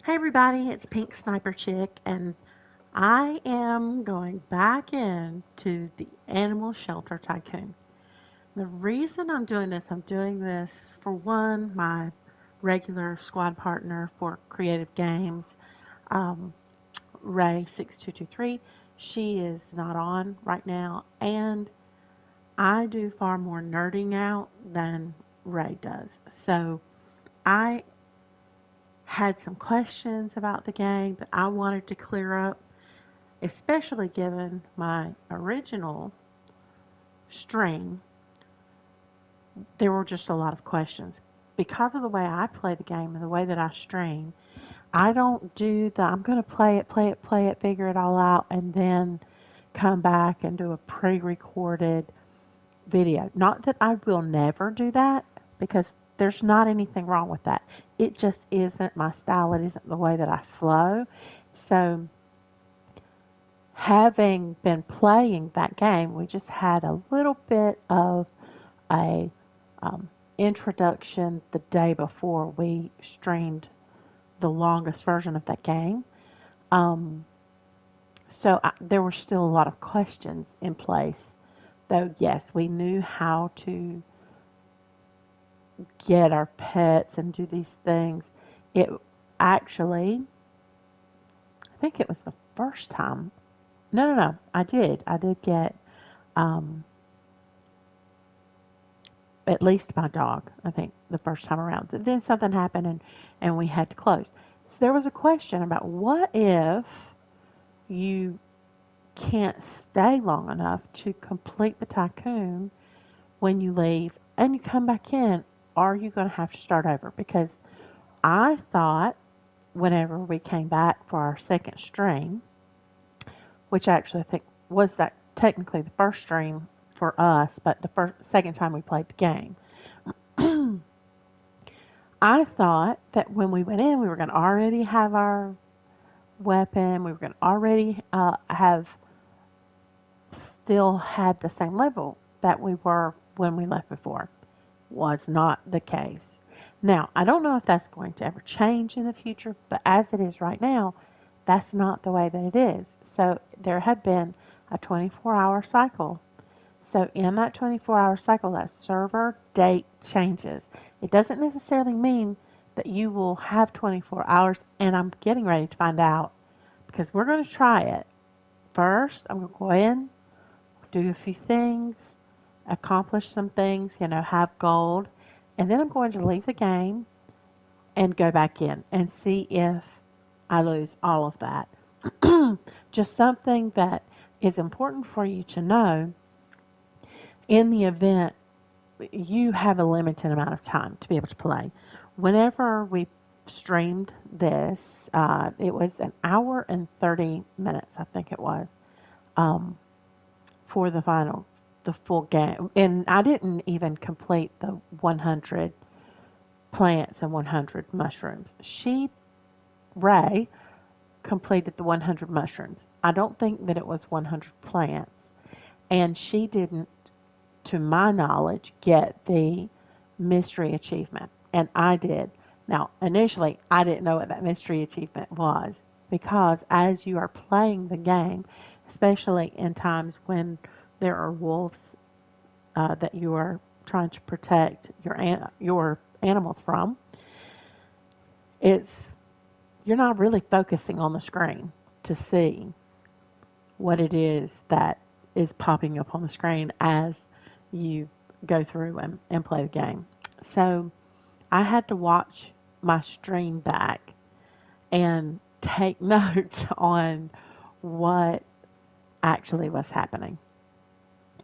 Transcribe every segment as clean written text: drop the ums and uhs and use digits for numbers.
Hey everybody, it's Pink Sniper Chick, and I am going back into the Animal Shelter Tycoon. The reason I'm doing this for one, my regular squad partner for creative games, um, Ray6223, she is not on right now, and I do far more nerding out than Ray does. So I had some questions about the game that I wanted to clear up, especially given my original stream. There were just a lot of questions. Because of the way I play the game and the way that I stream, I don't do the I'm going to play it, figure it all out, and then come back and do a pre recorded video. Not that I will never do that, because there's not anything wrong with that. It just isn't my style. It isn't the way that I flow. So, having been playing that game, we just had a little bit of a introduction the day before we streamed the longest version of that game. Um, there were still a lot of questions in place. Though, yes, we knew how to get our pets and do these things. It actually, I think it was the first time. No. I did. I did get um, at least my dog, I think, the first time around. Then something happened and we had to close. So there was a question about what if you can't stay long enough to complete the tycoon when you leave and you come back in, are you going to have to start over? Because I thought whenever we came back for our second stream, which actually I think was that technically the first stream for us, but the second time we played the game, I thought that when we went in, we were going to already have our weapon. We were going to already have still had the same level that we were when we left before. Was not the case. Now, I don't know if that's going to ever change in the future, but as it is right now, that's not the way that it is. So there had been a 24-hour cycle. So in that 24-hour cycle, that server date changes. It doesn't necessarily mean that you will have 24 hours, and I'm getting ready to find out because we're going to try it. First, I'm going to go in, do a few things, accomplish some things, have gold, and then I'm going to leave the game and go back in and see if I lose all of that. Just something that is important for you to know in the event you have a limited amount of time to be able to play. Whenever we streamed this, it was an hour and 30 minutes, I think it was, for the full game. And I didn't even complete the 100 plants and 100 mushrooms. Ray, completed the 100 mushrooms. I don't think that it was 100 plants. And she didn't, to my knowledge, get the mystery achievement. And I did. Now, initially, I didn't know what that mystery achievement was because as you are playing the game, especially in times when there are wolves that you are trying to protect your animals from, you're not really focusing on the screen to see what it is that is popping up on the screen as you go through and play the game. So I had to watch my stream back and take notes on what actually was happening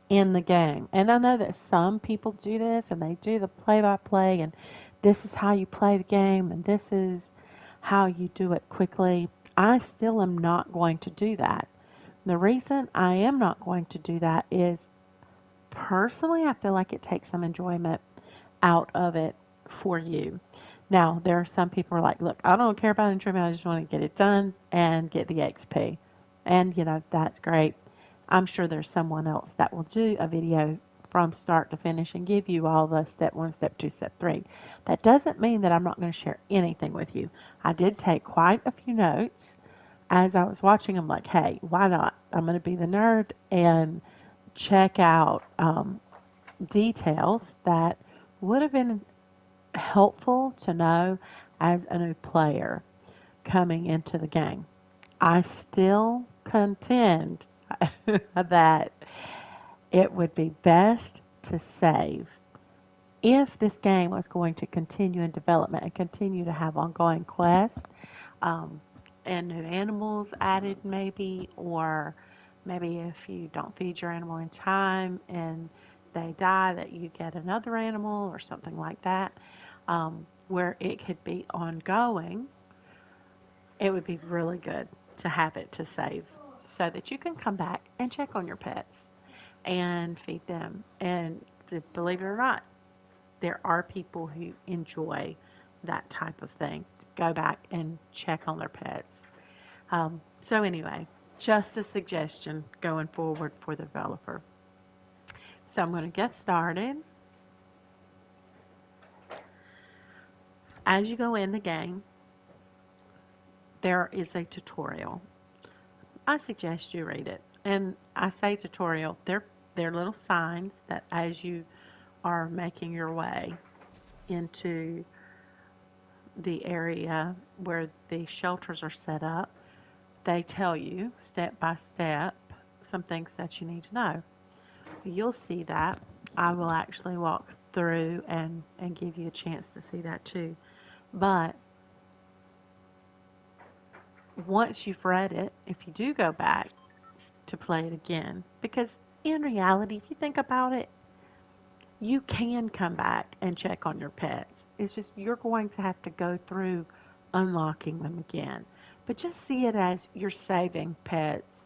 in the game. And I know that some people do this and they do the play-by-play and this is how you play the game and this is how you do it quickly. I still am not going to do that. The reason I am not going to do that is personally I feel like it takes some enjoyment out of it for you. Now, there are some people who are like, look, I don't care about enjoyment, I just want to get it done and get the XP. And, that's great. I'm sure there's someone else that will do a video from start to finish and give you all the step 1, step 2, step 3. That doesn't mean that I'm not going to share anything with you. I did take quite a few notes as I was watching. I'm like, hey, why not? I'm going to be the nerd and check out details that would have been helpful to know as a new player coming into the game. I still contend that it would be best to save if this game was going to continue in development and continue to have ongoing quests, um, and new animals added maybe, or maybe if you don't feed your animal in time and they die, that you get another animal or something like that, where it could be ongoing. It would be really good to have it to save so that you can come back and check on your pets and feed them. And believe it or not, there are people who enjoy that type of thing, to go back and check on their pets. So anyway, just a suggestion going forward for the developer. So I'm going to get started. As you go in the game, there is a tutorial. I suggest you read it. And I say tutorial, they're little signs that as you are making your way into the area where the shelters are set up, they tell you step by step some things that you need to know. You'll see that. I will actually walk through and give you a chance to see that too. But once you've read it, if you do go back to play it again, because in reality, if you think about it, you can come back and check on your pets. It's just you're going to have to go through unlocking them again. But just see it as you're saving pets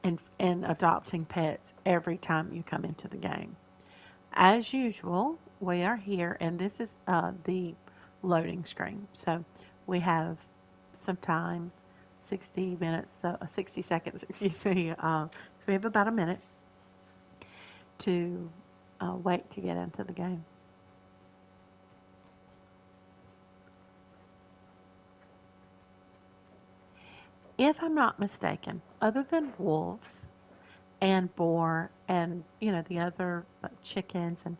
and adopting pets every time you come into the game. As usual, we are here, and this is the loading screen. So we have some time, 60 minutes, 60 seconds, excuse me. So we have about a minute to wait to get into the game. If I'm not mistaken, other than wolves and boar and the other chickens and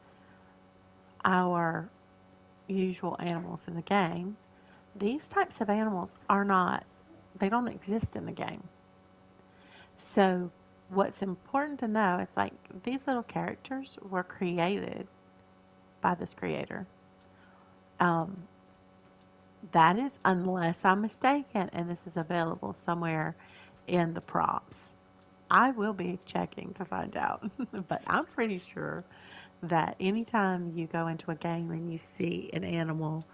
our usual animals in the game, these types of animals they don't exist in the game. So what's important to know is like these little characters were created by this creator. Um, that is, unless I'm mistaken, and this is available somewhere in the props. I will be checking to find out, but I'm pretty sure that anytime you go into a game and you see an animal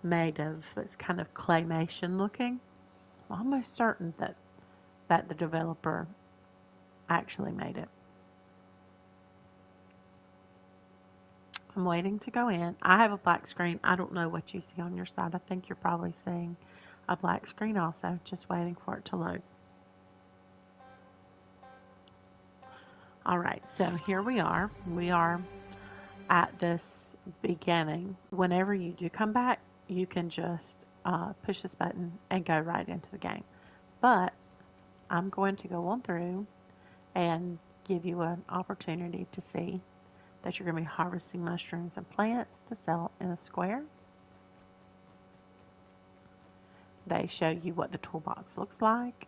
made of it's kind of claymation looking, I'm almost certain that the developer actually made it. I'm waiting to go in. I have a black screen. I don't know what you see on your side. I think you're probably seeing a black screen also, just waiting for it to load. All right, so here we are. We are at this beginning. Whenever you do come back, you can just push this button and go right into the game. But I'm going to go on through and give you an opportunity to see that you're going to be harvesting mushrooms and plants to sell in a square. They show you what the toolbox looks like.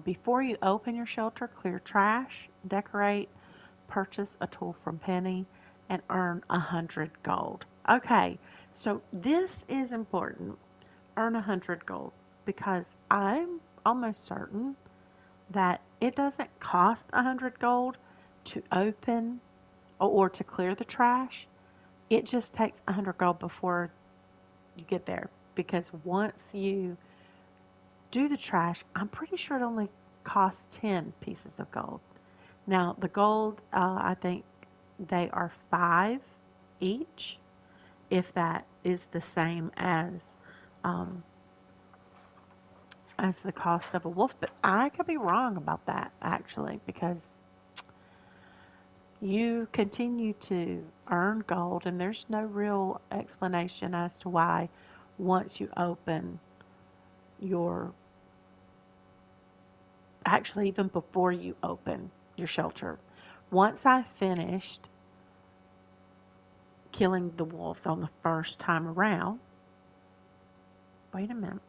Before you open your shelter, clear trash, decorate, purchase a tool from Penny, and earn 100 gold. Okay, so this is important. Earn 100 gold, because I'm almost certain that it doesn't cost 100 gold to open or to clear the trash. It just takes 100 gold before you get there, because once you do the trash, I'm pretty sure it only costs 10 pieces of gold. Now, the gold, I think they are 5 each, if that is the same um, as the cost of a wolf. But I could be wrong about that, actually, because, You continue to earn gold, and there's no real explanation as to why once you open your, actually, even before you open your shelter. Once I finished killing the wolves on the first time around, wait a minute.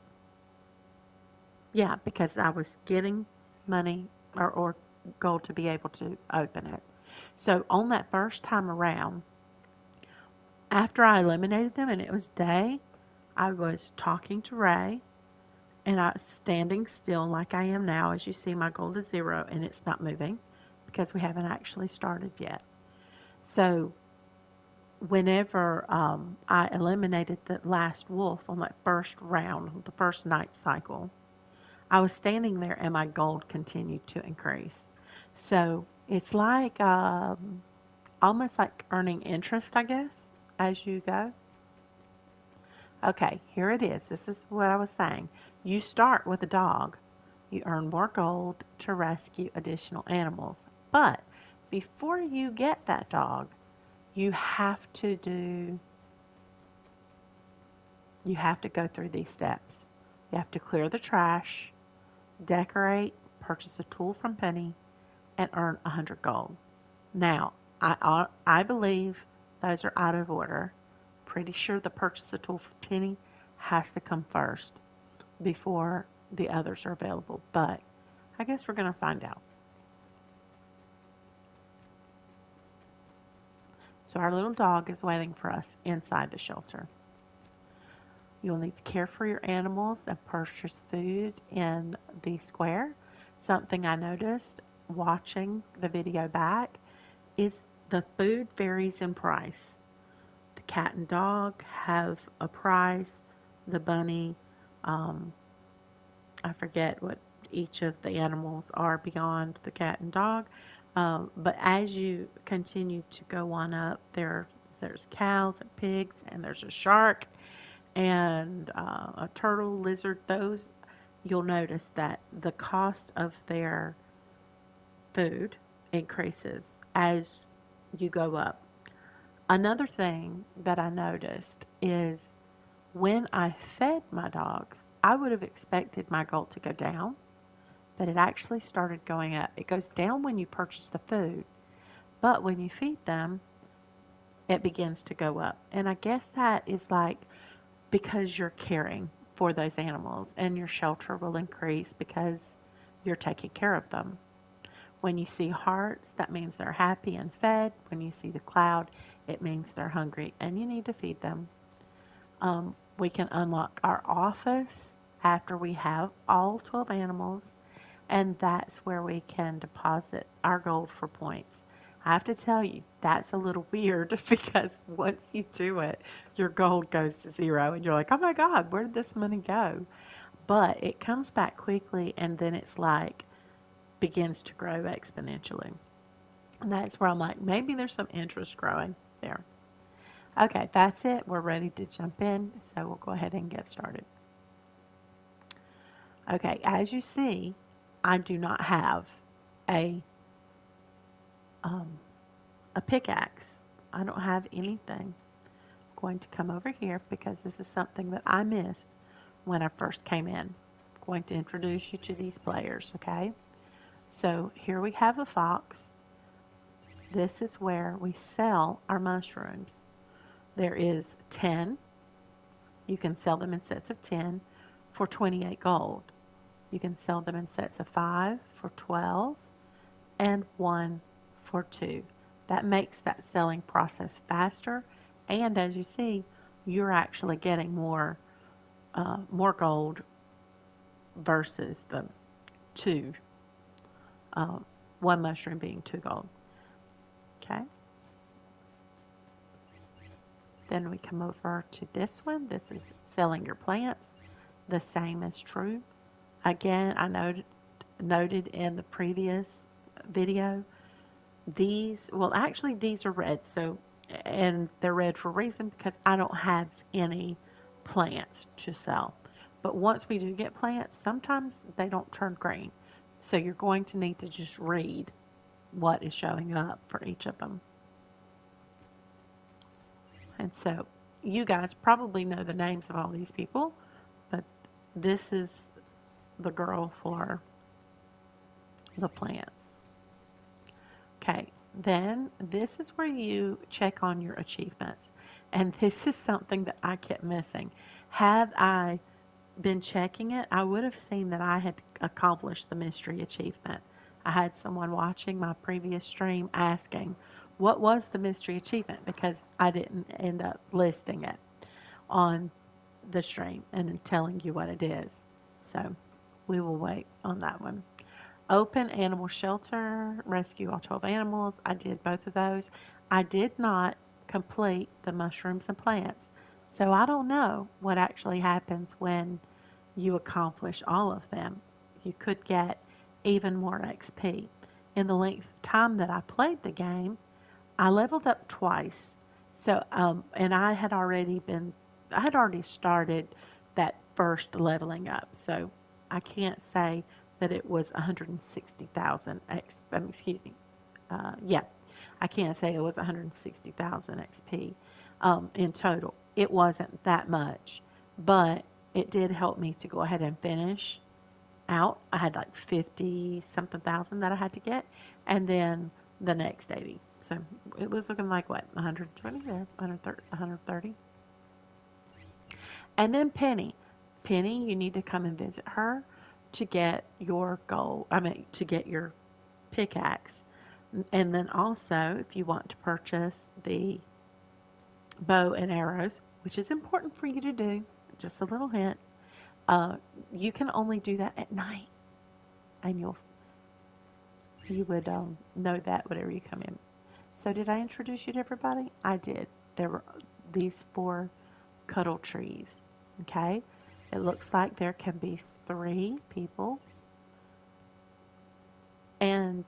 Yeah, because I was getting money or gold to be able to open it. So on that first time around, after I eliminated them and it was day, I was talking to Ray and I was standing still like I am now. As you see, my gold is 0 and it's not moving because we haven't actually started yet. So whenever I eliminated the last wolf on that first round, the first night cycle, I was standing there and my gold continued to increase. So it's like almost like earning interest, I guess, as you go. Okay, here it is. This is what I was saying. You start with a dog. You earn more gold to rescue additional animals. But before you get that dog, you have to go through these steps. You have to clear the trash, decorate, purchase a tool from Penny, and earn 100 gold. Now, I believe those are out of order. Pretty sure the purchase a tool from Penny has to come first before the others are available, but I guess we're going to find out. So our little dog is waiting for us inside the shelter. You'll need to care for your animals and purchase food in the square. Something I noticed watching the video back is the food varies in price. The cat and dog have a price. The bunny, I forget what each of the animals are beyond the cat and dog. But as you continue to go on up, there's cows and pigs, and there's a shark and a turtle, lizard. Those, you'll notice that the cost of their food increases as you go up. Another thing that I noticed is when I fed my dogs, I would have expected my gold to go down, but it actually started going up. It goes down when you purchase the food, but when you feed them, it begins to go up. And I guess that is like because you're caring for those animals, and your shelter will increase because you're taking care of them. When you see hearts, that means they're happy and fed. When you see the cloud, it means they're hungry and you need to feed them. We can unlock our office after we have all 12 animals, and that's where we can deposit our gold for points. I have to tell you, that's a little weird because once you do it, your gold goes to 0 and you're like, oh my God, where did this money go? But it comes back quickly, and then it's like begins to grow exponentially. And that's where I'm like, maybe there's some interest growing there. Okay, that's it. We're ready to jump in, so we'll go ahead and get started. Okay, as you see, I do not have a pickaxe. I don't have anything. I'm going to come over here because this is something that I missed when I first came in. I'm going to introduce you to these players, okay? So here we have a fox. This is where we sell our mushrooms. There is 10. You can sell them in sets of 10 for 28 gold. You can sell them in sets of 5 for 12 and 1 for 2. That makes that selling process faster, and as you see, you're actually getting more gold versus the 2. One mushroom being 2 gold. Okay. Then we come over to this one. This is selling your plants. The same is true. Again, I noted in the previous video, these are red. So, and they're red for a reason because I don't have any plants to sell. But once we do get plants, sometimes they don't turn green. So you're going to need to just read what is showing up for each of them. And so you guys probably know the names of all these people, but this is the girl for the plants. Okay, then this is where you check on your achievements. And this is something that I kept missing. Had I been checking it, I would have seen that I had accomplished the mystery achievement. I had someone watching my previous stream asking, what was the mystery achievement? Because I didn't end up listing it on the stream and telling you what it is. So we will wait on that one. Open animal shelter, rescue all 12 animals. I did both of those. I did not complete the mushrooms and plants. So I don't know what actually happens when you accomplish all of them. You could get even more XP. In the length of time that I played the game, I leveled up twice. So, and I had already started that first leveling up. So I can't say that it was 160,000 excuse me. Yeah, I can't say it was 160,000 XP in total. It wasn't that much, but it did help me to go ahead and finish out. I had like 50 something thousand that I had to get, and then the next 80. So it was looking like what, 120 or 130? And then Penny. Penny, you need to come and visit her to get your to get your pickaxe. And then also, if you want to purchase the bow and arrows, which is important for you to do, just a little hint, you can only do that at night. And you would know that whenever you come in. So did I introduce you to everybody? I did. There were these 4 cuddle trees. Okay? It looks like there can be 3 people. And,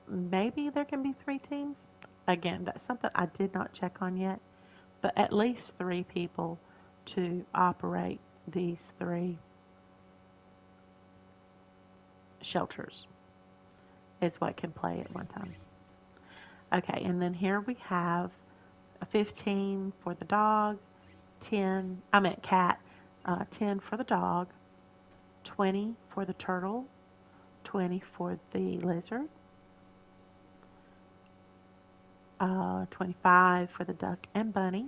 maybe there can be 3 teams. Again, that's something I did not check on yet. But at least 3 people to operate these 3 shelters is what can play at one time. Okay, and then here we have a 15 for the dog, 10, I meant cat, 10 for the dog, 20 for the turtle, 20 for the lizard, 25 for the duck and bunny,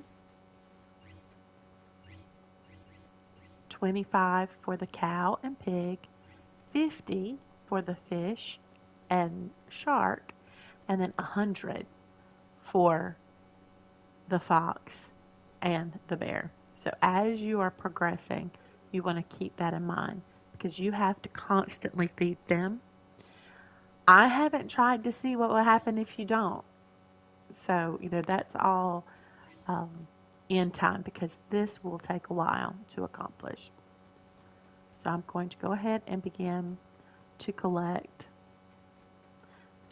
25 for the cow and pig, 50 for the fish and shark, and then 100 for the fox and the bear. So as you are progressing, you want to keep that in mind because you have to constantly feed them. I haven't tried to see what will happen if you don't. So, that's all in time because this will take a while to accomplish. So I'm going to go ahead and begin to collect.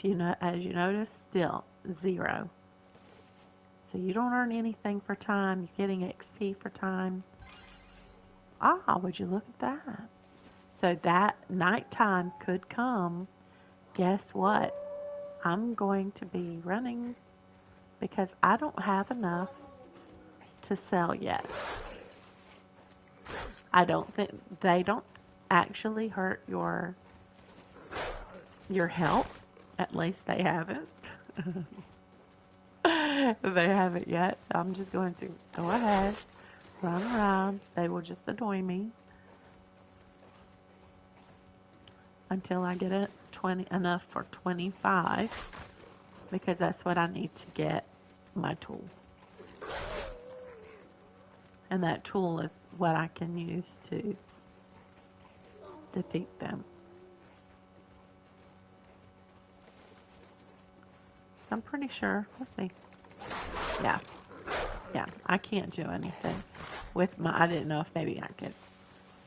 As you notice, still 0. So you don't earn anything for time. You're getting XP for time. Would you look at that? So that nighttime could come. Guess what? I'm going to be running because I don't have enough to sell yet. I don't think they don't actually hurt your health. At least they haven't. They haven't yet. I'm just going to go ahead, run around. They will just annoy me until I get enough for 25 because that's what I need to get my tool. And that tool is what I can use to defeat them. So I'm pretty sure. Let's see. Yeah, I can't do anything with I didn't know if maybe I could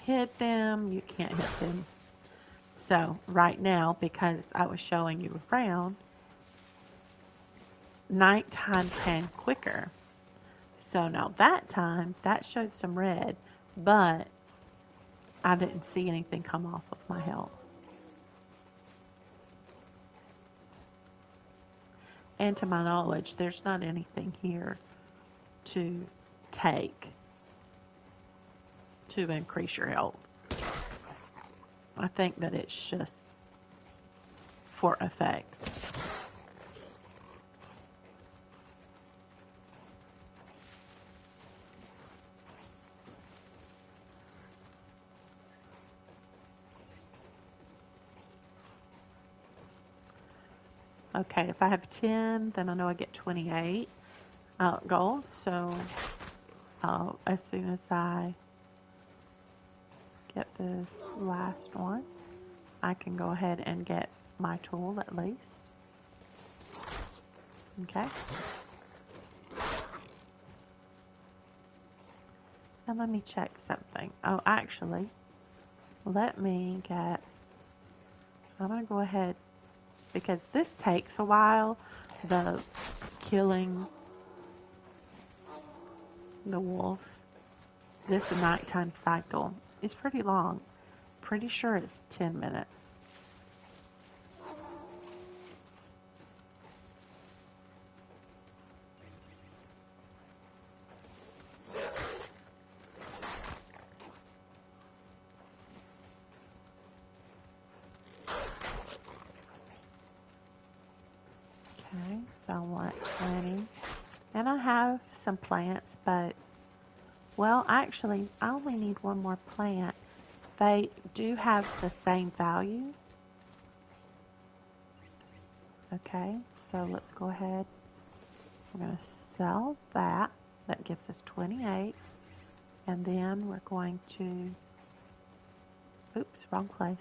hit them. You can't hit them. So right now, because I was showing you around, nighttime came quicker. So now that time, that showed some red, but I didn't see anything come off of my health. And to my knowledge, there's not anything here to take to increase your health. I think that it's just for effect. Okay, if I have 10, then I know I get 28 gold. So as soon as I get this last one, I can go ahead and get my tool at least. Okay. Now let me check something. Oh, actually, let me get, I'm going to go ahead, because this takes a while, the killing the wolves. This nighttime cycle is pretty long. Pretty sure it's 10 minutes. Okay, so I want 20. And I have some plants, but, well, actually, I only need one more plant. They do have the same value. Okay, so let's go ahead. We're going to sell that. That gives us 28. And then we're going to, oops, wrong place.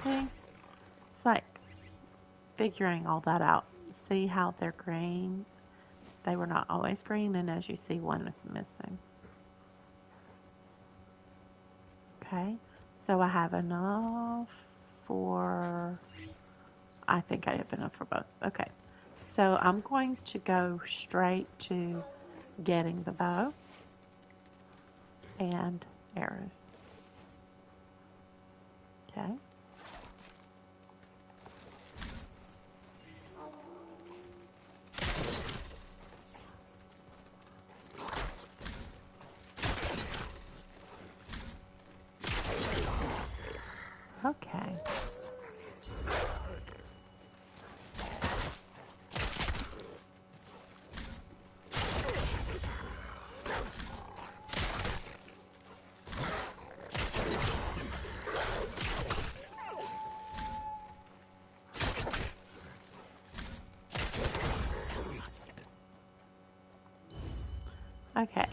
See? It's like figuring all that out. See how they're green? They were not always green, and as you see, one is missing. Okay, so I have enough for, I think I have enough for both. Okay, so I'm going to go straight to getting the bow and arrows. Okay. Okay. Okay.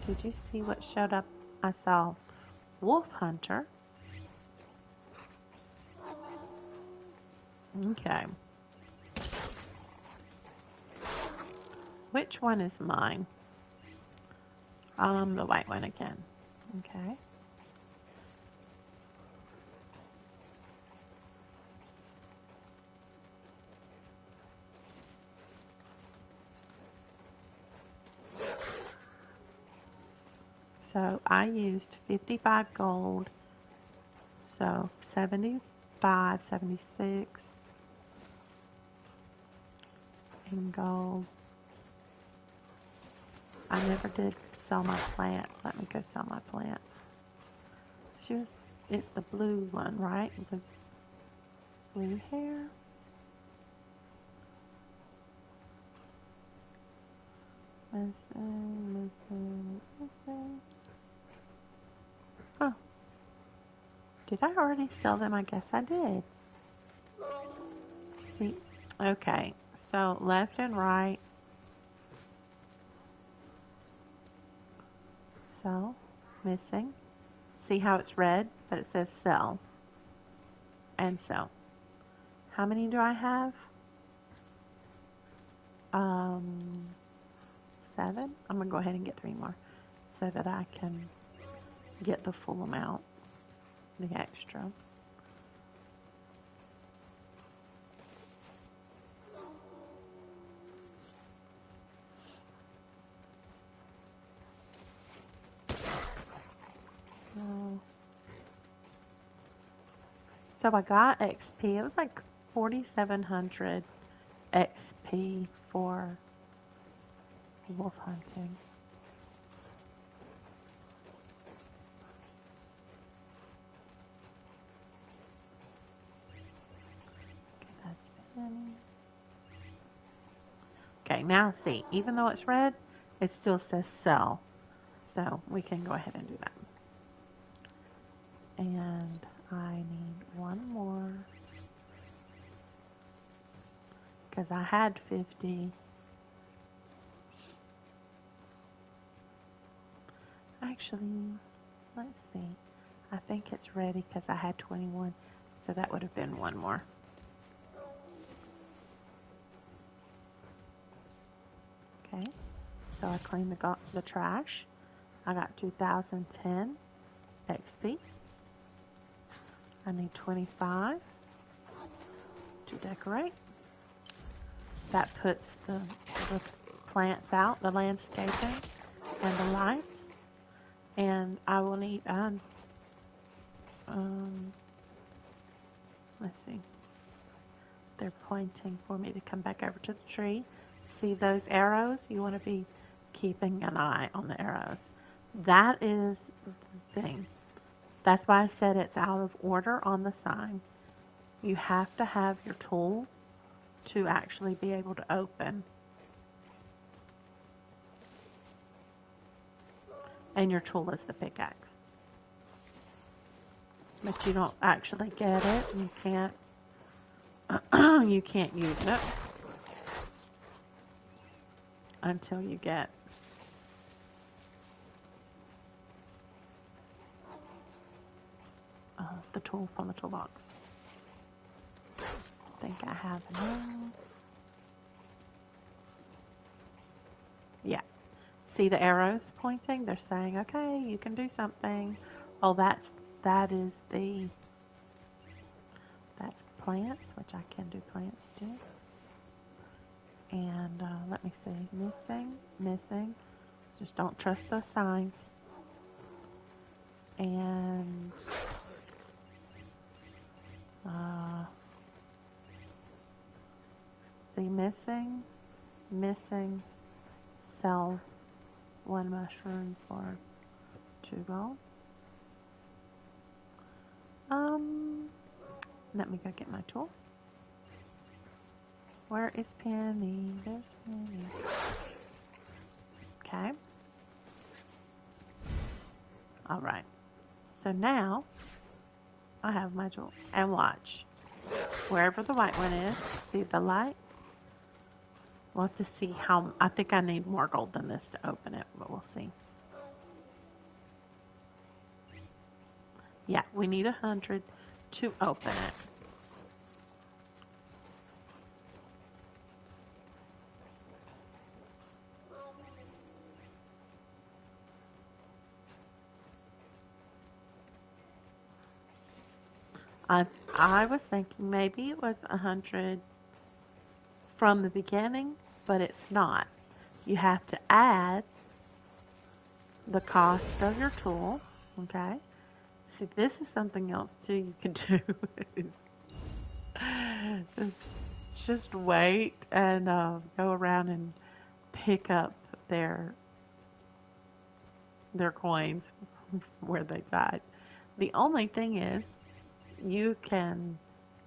Did you see what showed up? I saw Wolf Hunter. Okay. Which one is mine? The white one again. Okay. So I used 55 gold. So 75, 76 in gold. I never did sell my plants. Let me go sell my plants. It's the blue one, right? The blue hair. Missing. Oh. Did I already sell them? I guess I did. See? Okay. So left and right. Sell. Missing. See how it's red? But it says sell. And sell. How many do I have? 7. I'm going to go ahead and get 3 more so that I can get the full amount, the extra. So I got XP. It was like 4,700 XP for wolf hunting. Okay, that's penny. Okay, now see, even though it's red, it still says sell. So we can go ahead and do that. And I need one more. Because I had 50. Actually, let's see. I think it's ready because I had 21. So that would have been one more. Okay, so I cleaned the trash. I got 2010 XP. I need 25 to decorate. That puts the plants out, the landscaping, and the lights. And I will need, let's see. They're pointing for me to come back over to the tree. See those arrows? You want to be keeping an eye on the arrows. That is the thing. That's why I said it's out of order on the sign. You have to have your tool to actually be able to open. And your tool is the pickaxe. But you don't actually get it. You can't you can't use it until you get the tool from the toolbox. I think I have enough. Yeah. See the arrows pointing? They're saying, okay, you can do something. Oh, that's plants, which I can do plants too. And let me see, missing. Just don't trust those signs. And see, missing, sell 1 mushroom for 2 gold. Let me go get my tool. Where is Penny? There's Penny. Okay. Alright. So now I have my tool. And watch. Wherever the white one is, see the lights? We'll have to see how, I think I need more gold than this to open it, but we'll see. Yeah, we need 100 to open it. I was thinking maybe it was 100 from the beginning, but it's not. You have to add the cost of your tool, okay? See, this is something else too you can do. Just wait and go around and pick up their coins where they died. The only thing is, you can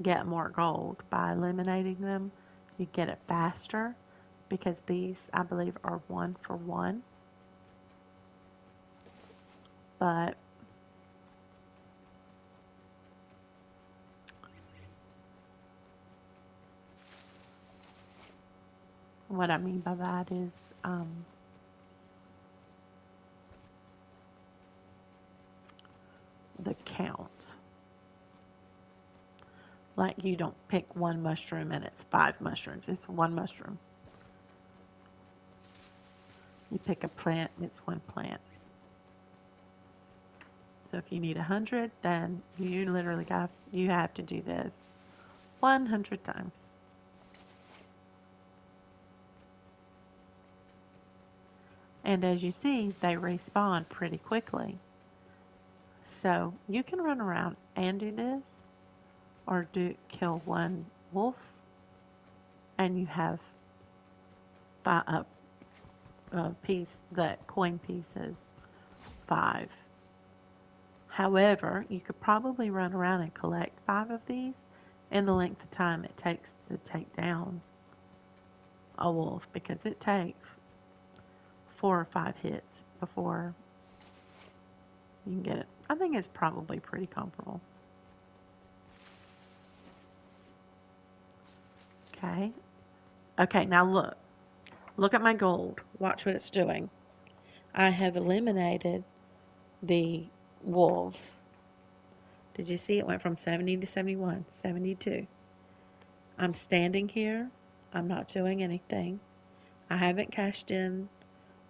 get more gold by eliminating them. You get it faster because these, I believe, are 1 for 1. But what I mean by that is the count. Like you don't pick 1 mushroom and it's 5 mushrooms. It's 1 mushroom. You pick a plant, it's 1 plant. So if you need 100, then you literally have to do this 100 times. And as you see, they respawn pretty quickly. So you can run around and do this, or kill 1 wolf and you have the coin pieces 5. However, you could probably run around and collect 5 of these in the length of time it takes to take down a wolf, because it takes 4 or 5 hits before you can get it. I think it's probably pretty comparable. Okay. Okay, now look. Look at my gold. Watch what it's doing. I have eliminated the wolves. Did you see it went from 70 to 71, 72? I'm standing here. I'm not doing anything. I haven't cashed in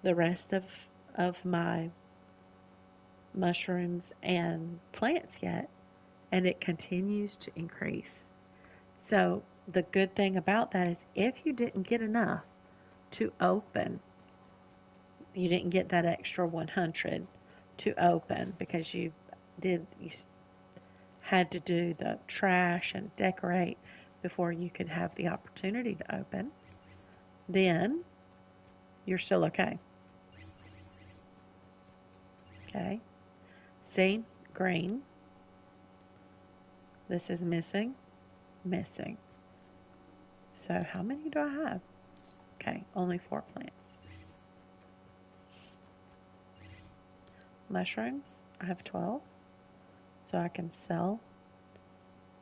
the rest of my mushrooms and plants yet, and it continues to increase. So the good thing about that is if you didn't get enough to open, you didn't get that extra 100 to open because you had to do the trash and decorate before you could have the opportunity to open, then you're still okay. Okay. See, green. This is missing, missing. So how many do I have? Okay, only 4 plants. Mushrooms, I have 12. So I can sell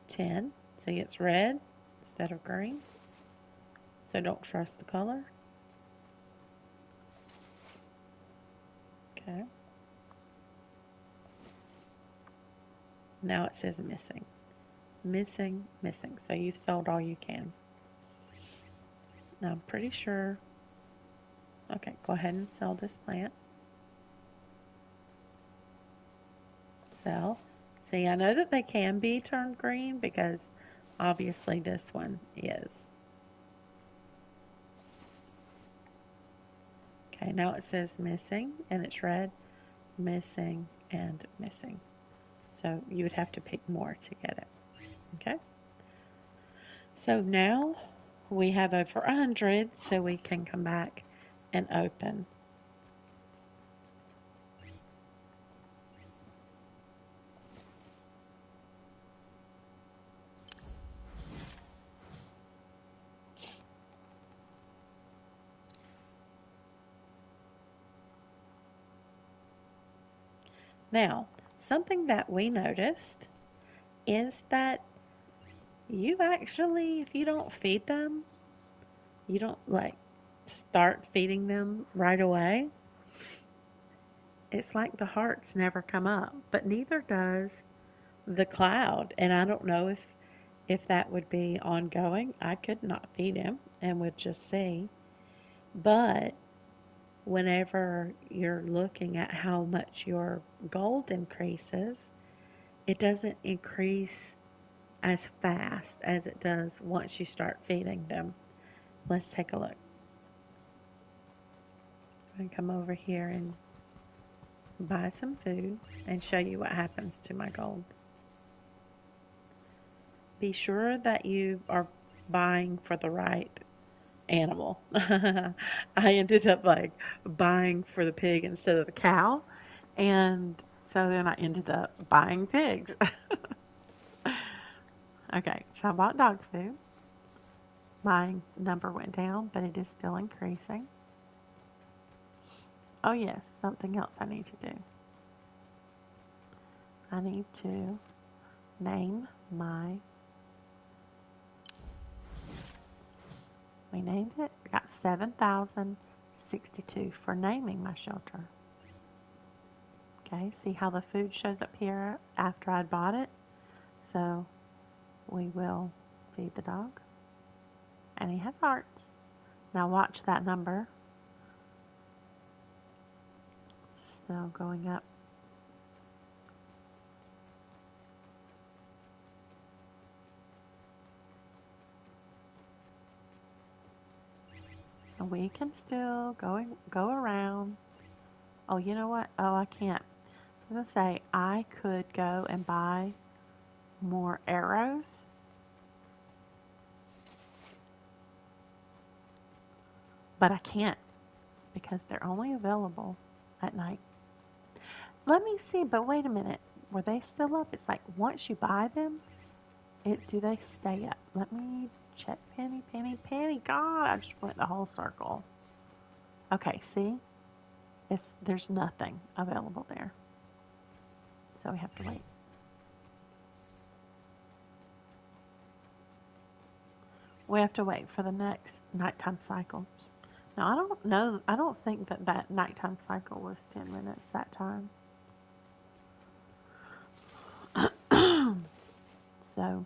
10. See, it's red instead of green. So don't trust the color. Okay. Now it says missing. Missing, missing. So you've sold all you can. Now I'm pretty sure. Okay, go ahead and sell this plant. Sell. See, I know that they can be turned green because obviously this one is. Okay, now it says missing and it's red, missing, and missing. So you would have to pick more to get it. Okay. So now we have over 100, so we can come back and open. Now, something that we noticed is that you actually, if you don't feed them, you don't like start feeding them right away, it's like the hearts never come up, but neither does the cloud. And I don't know if that would be ongoing. I could not feed him and would just see. But whenever you're looking at how much your gold increases, it doesn't increase as fast as it does once you start feeding them. Let's take a look. I'm going to come over here and buy some food and show you what happens to my gold. Be sure that you are buying for the right animal. I ended up like buying for the pig instead of the cow, and so then I ended up buying pigs. Okay, so I bought dog food. My number went down, but it is still increasing. Oh yes, something else I need to do. I need to name my, we named it, we got 7,062 for naming my shelter. Okay, see how the food shows up here after I bought it? So we will feed the dog. And he has hearts. Now watch that number. Still going up. And we can still go around. Oh, you know what? Oh, I can't. I was going to say, I could go and buy more arrows. but I can't because they're only available at night. Let me see, but wait a minute. Were they still up? It's like once you buy them, do they stay up? Let me check. Penny, penny, penny. God, I just went the whole circle. Okay, see? There's nothing available there. So we have to wait. We have to wait for the next nighttime cycle. Now, I don't know. I don't think that nighttime cycle was 10 minutes that time. So,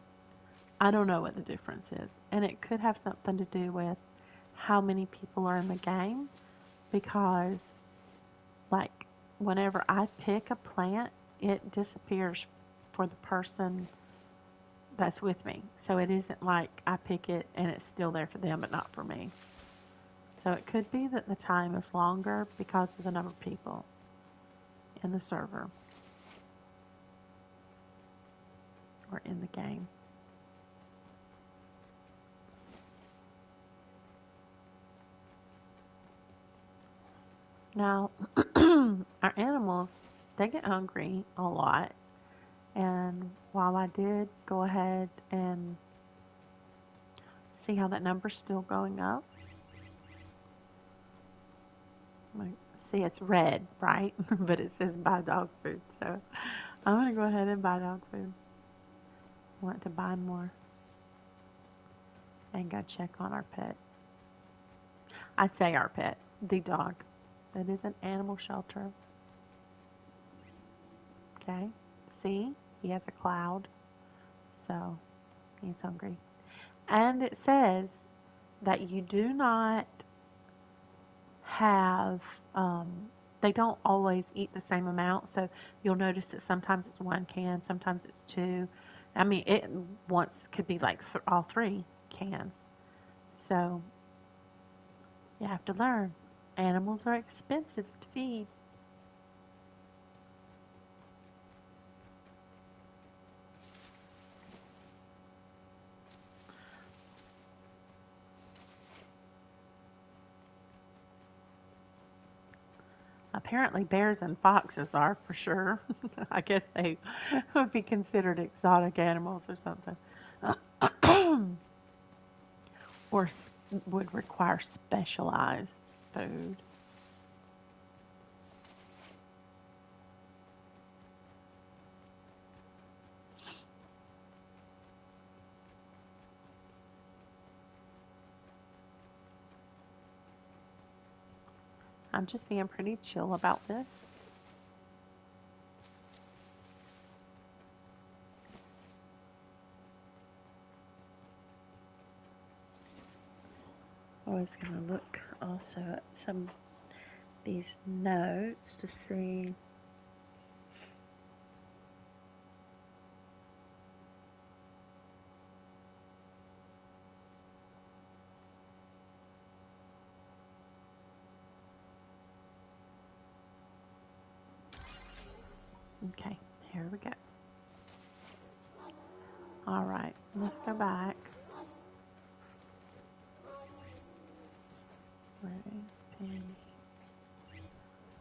I don't know what the difference is. And it could have something to do with how many people are in the game. Because, like, whenever I pick a plant, it disappears for the person that's with me. So it isn't like I pick it and it's still there for them, but not for me. So it could be that the time is longer because of the number of people in the server or in the game. Now, our animals, they get hungry a lot. And while I did go ahead and see how that number's still going up, see it's red, right? But it says buy dog food. So I'm going to go ahead and buy dog food. I want to buy more and go check on our pet. I say our pet, the dog. That is an animal shelter. Okay, see, he has a cloud, so he's hungry. And it says that you do not have, they don't always eat the same amount, so you'll notice that sometimes it's one can, sometimes it's two. I mean, it once could be like all three cans. So you have to learn. Animals are expensive to feed. Apparently bears and foxes are for sure. I guess they would be considered exotic animals or something. Or would require specialized food. I'm just being pretty chill about this. I was going to look also at some of these notes to see. Okay, here we go. All right, let's go back. Where is Penny?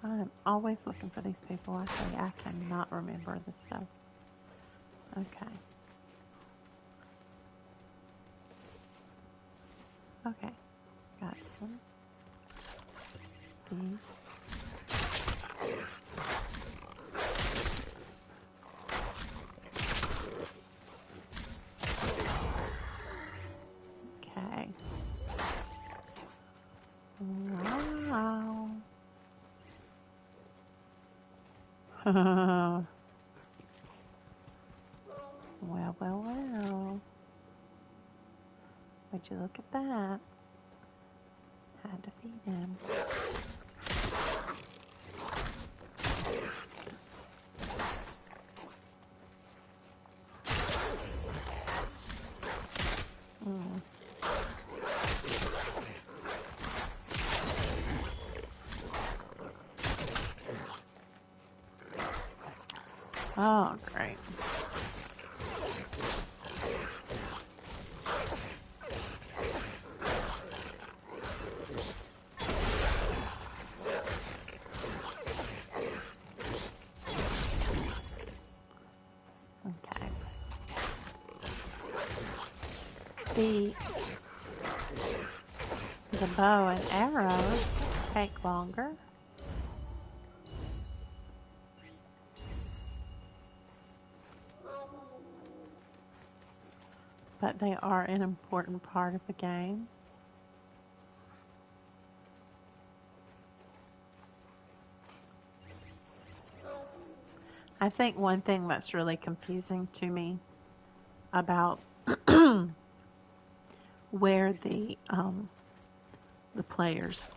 I'm always looking for these people. I say I cannot remember this stuff. Okay. Okay, got some. These. Okay. Wow. Well, well, well. Would you look at that? Had to feed him. Oh, great. the bow and arrows take longer. But they are an important part of the game. I think one thing that's really confusing to me about where the players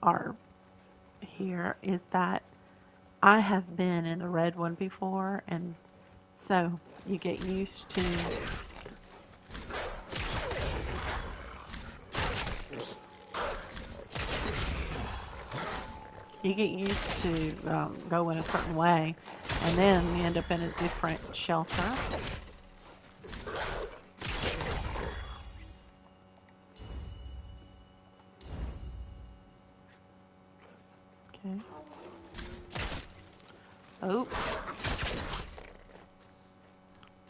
are here is that I have been in the red one before, and so you get used to going a certain way, and then you end up in a different shelter. Okay. Oh.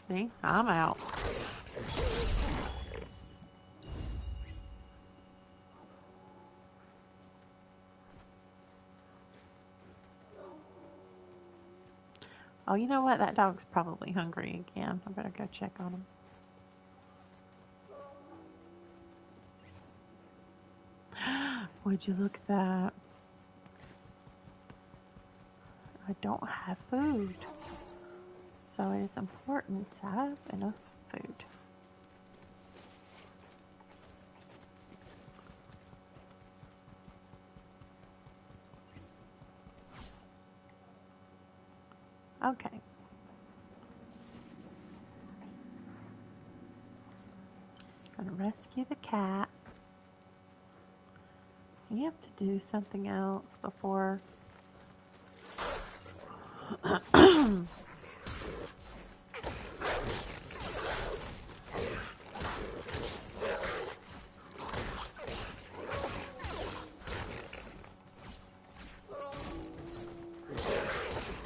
See, I'm out. Oh, you know what? That dog's probably hungry again. I better go check on him. Would you look at that? I don't have food. So it is important to have enough food. Okay. Gonna rescue the cat. You have to do something else before.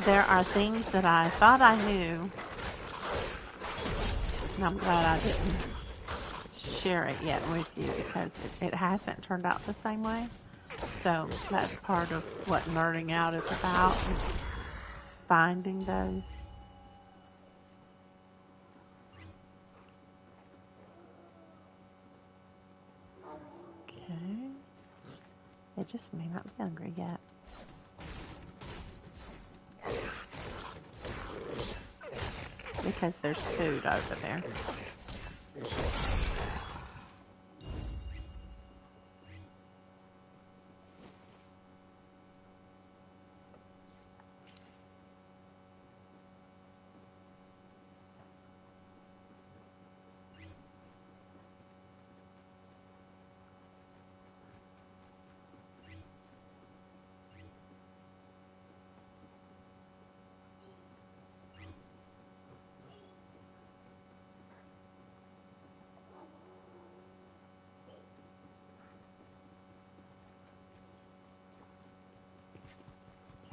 There are things that I thought I knew, and I'm glad I didn't share it yet with you because it hasn't turned out the same way. So that's part of what nerding out is about, is finding those. Okay. It just may not be hungry yet. Because there's food over there.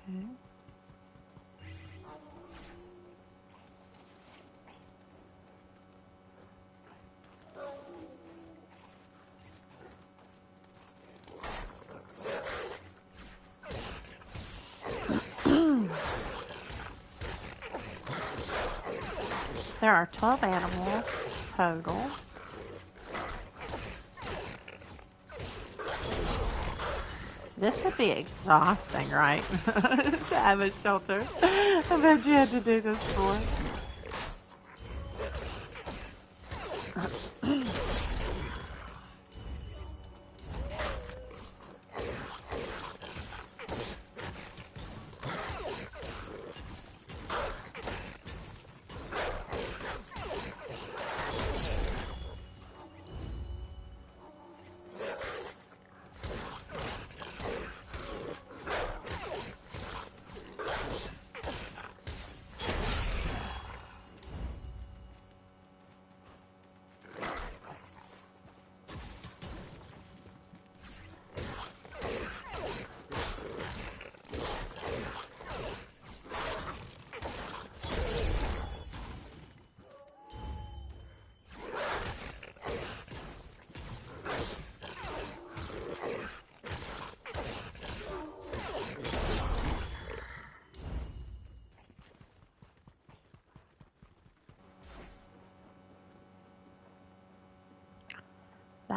Okay. There are 12 animals total. This would be exhausting, right? To have a shelter. I bet you had to do this for.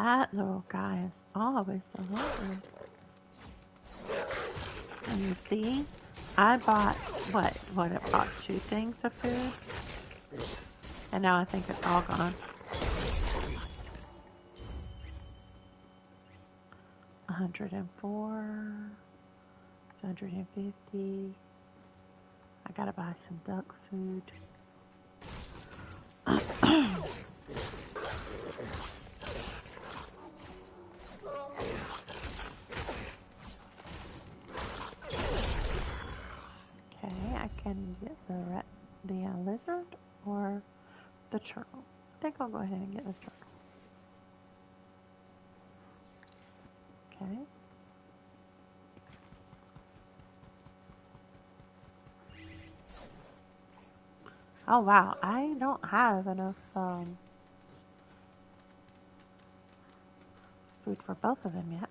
That little guy is always so hungry. And you see, I bought, it bought 2 things of food, and now I think it's all gone. 104, 150. I gotta buy some duck food. Okay, I can get the lizard or the turtle. I think I'll go ahead and get the turtle. Okay. Oh wow, I don't have enough food for both of them yet.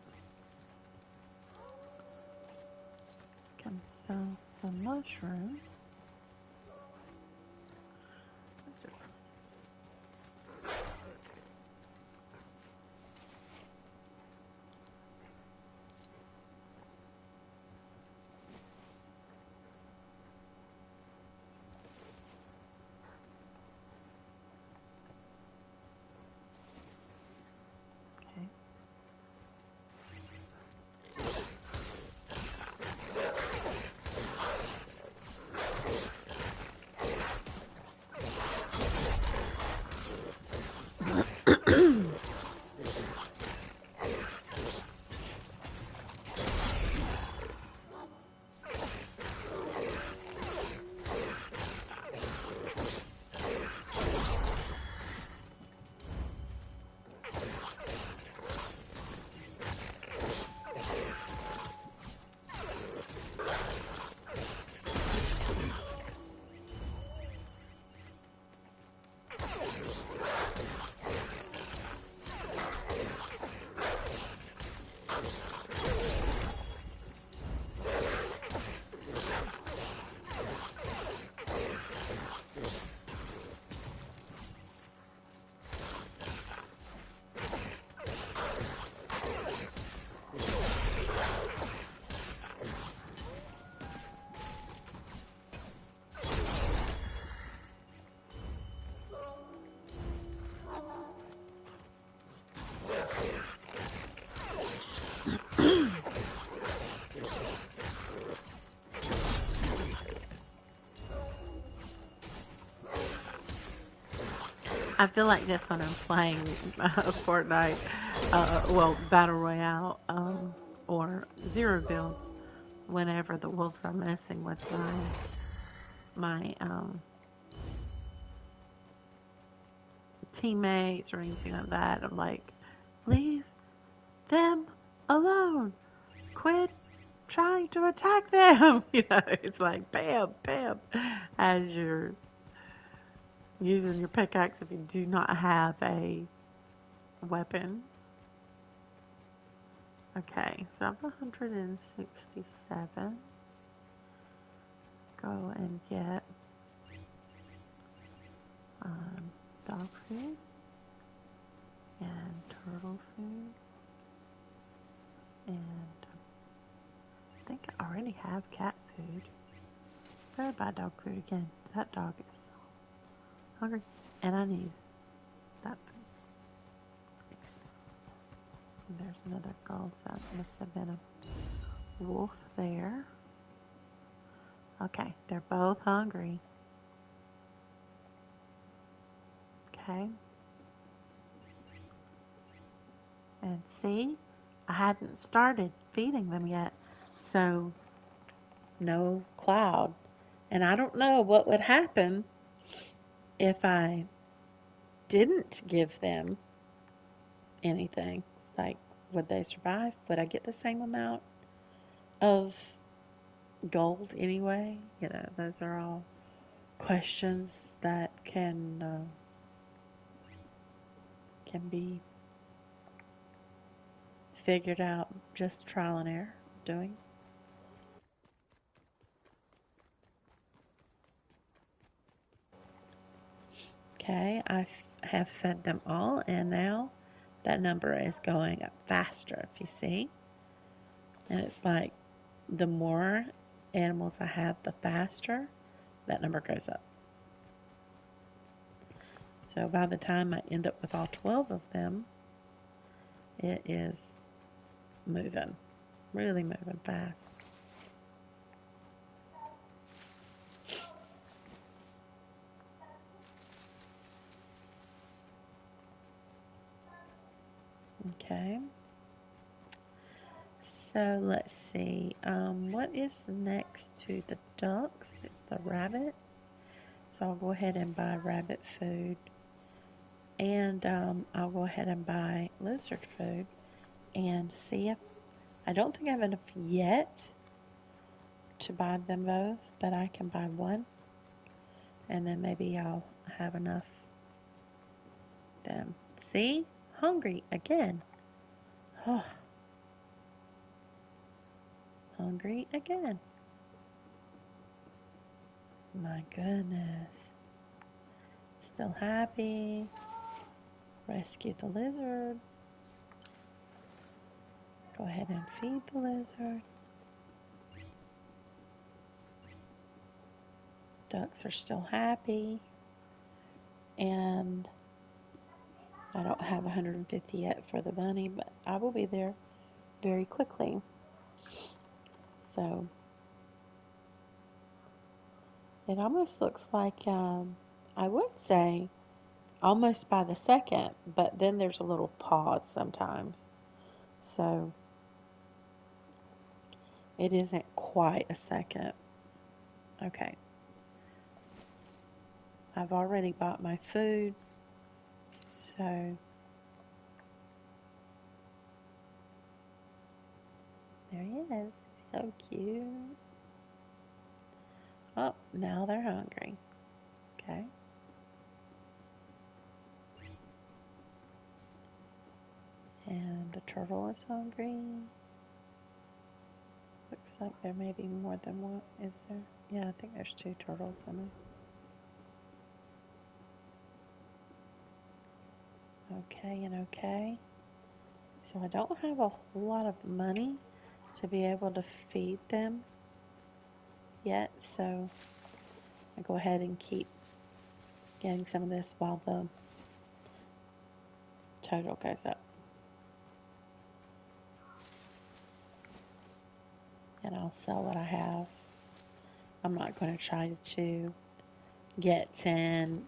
Can sell some mushrooms. I feel like this when I'm playing Fortnite, Battle Royale, or Zero Build, whenever the wolves are messing with my teammates or anything like that. I'm like, leave them alone. Quit trying to attack them. It's like bam, bam, as you're using your pickaxe if you do not have a weapon. Okay, so I have 167. Go and get dog food and turtle food, and I think I already have cat food. Better buy dog food again. That dog is so hungry, and I need that food. And there's another gold, so that must have been a wolf there. Okay, they're both hungry. Okay. And see, I hadn't started feeding them yet, so no cloud. And I don't know what would happen if I didn't give them anything. Like, would they survive? Would I get the same amount of gold anyway? Those are all questions that can be figured out just trial and error doing. Okay, I have fed them all, and now that number is going up faster, if you see. And it's like the more animals I have, the faster that number goes up. So by the time I end up with all 12 of them, it is moving, really moving fast. Okay. So let's see. What is next to the ducks? It's the rabbit. So I'll go ahead and buy rabbit food. And I'll go ahead and buy lizard food and see if I don't think I have enough yet to buy them both, but I can buy one and then maybe I'll have enough then. See? Hungry again. Oh, hungry again. My goodness. Still happy. Rescue the lizard. Go ahead and feed the lizard. Ducks are still happy. And I don't have 150 yet for the bunny, but I will be there very quickly. So it almost looks like, I would say almost by the second, but then there's a little pause sometimes. So it isn't quite a second. Okay. I've already bought my food. So there he is. So cute. Oh, now they're hungry. Okay. And the turtle is hungry. Looks like there may be more than one. Is there? Yeah, I think there's 2 turtles in it. Okay and okay. So I don't have a whole lot of money to be able to feed them yet. So I go ahead and keep getting some of this while the total goes up. And I'll sell what I have. I'm not going to try to get 10,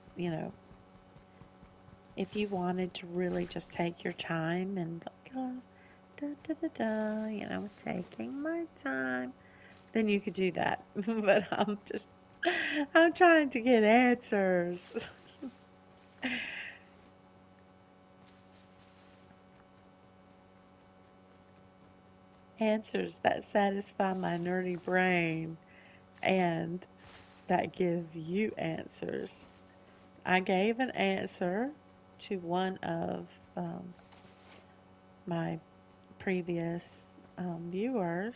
if you wanted to really just take your time and like, taking my time, then you could do that. But I'm trying to get answers. Answers that satisfy my nerdy brain and that give you answers. I gave an answer to one of my previous viewers,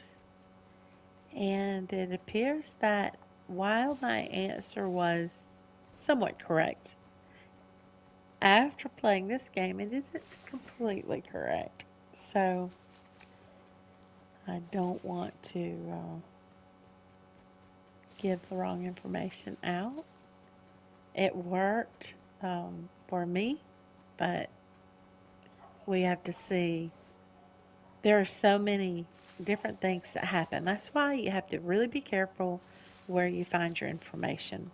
and it appears that while my answer was somewhat correct, after playing this game, it isn't completely correct. So I don't want to give the wrong information out. It worked for me, but we have to see. There are so many different things that happen. That's why you have to really be careful where you find your information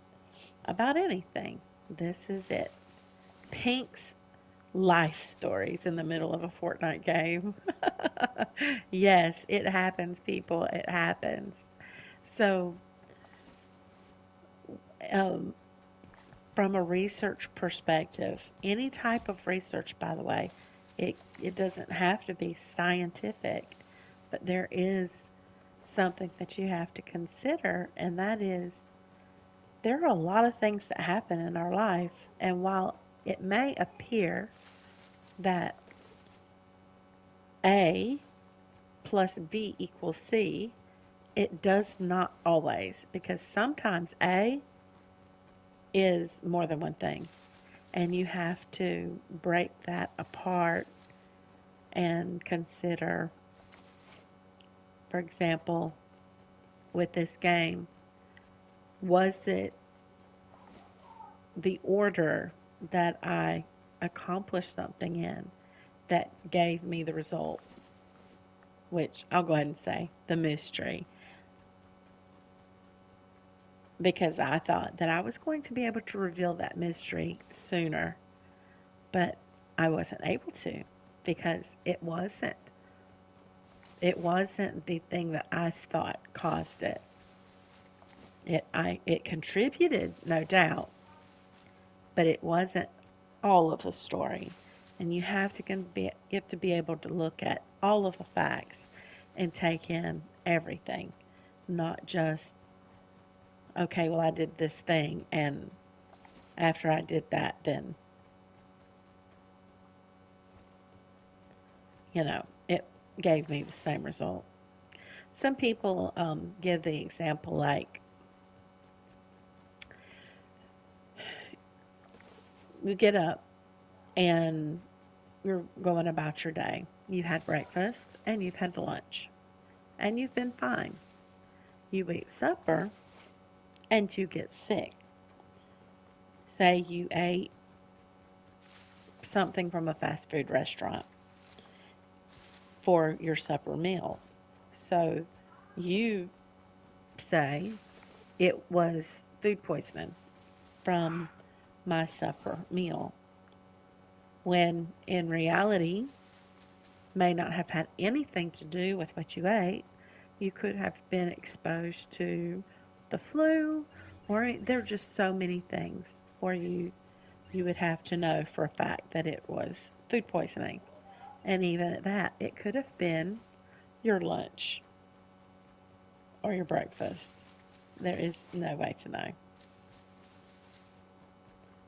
about anything. This is it. Pink's life stories in the middle of a Fortnite game. Yes, it happens, people. It happens. So, um, from a research perspective, any type of research, by the way, it doesn't have to be scientific, but there is something that you have to consider, and that is there are a lot of things that happen in our life, and while it may appear that A plus B equals C, it does not always, because sometimes A is more than one thing, and you have to break that apart and consider, for example, with this game, was it the order that I accomplished something in that gave me the result, which I'll go ahead and say the mystery, because I thought that I was going to be able to reveal that mystery sooner, but I wasn't able to because it wasn't the thing that I thought caused it. It contributed, no doubt, but it wasn't all of the story. And you have to be able to look at all of the facts and take in everything, not just, okay, well, I did this thing, and after I did that, then, it gave me the same result. Some people give the example like, you get up and you're going about your day. You've had breakfast and you've had lunch and you've been fine. You eat supper and you get sick. Say you ate something from a fast food restaurant for your supper meal. So you say it was food poisoning from my supper meal, when in reality may not have had anything to do with what you ate. You could have been exposed to the flu, or there are just so many things where you would have to know for a fact that it was food poisoning. And even at that, it could have been your lunch or your breakfast. There is no way to know.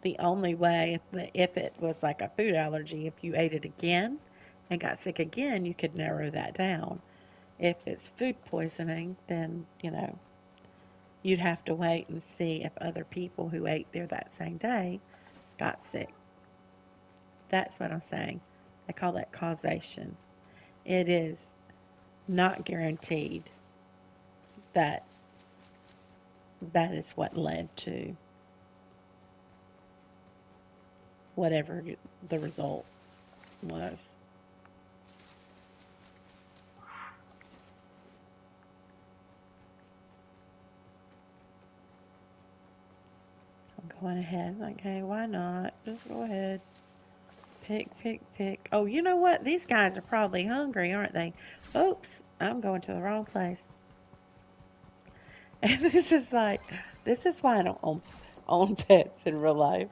The only way, if it was like a food allergy, if you ate it again and got sick again, you could narrow that down. If it's food poisoning, then, you'd have to wait and see if other people who ate there that same day got sick. That's what I'm saying. I call that causation. It is not guaranteed that that is what led to whatever the result was. I'm going ahead. Okay, why not? Just go ahead. Pick, pick, pick. Oh, you know what? These guys are probably hungry, aren't they? Oops, I'm going to the wrong place. And this is why I don't own pets in real life.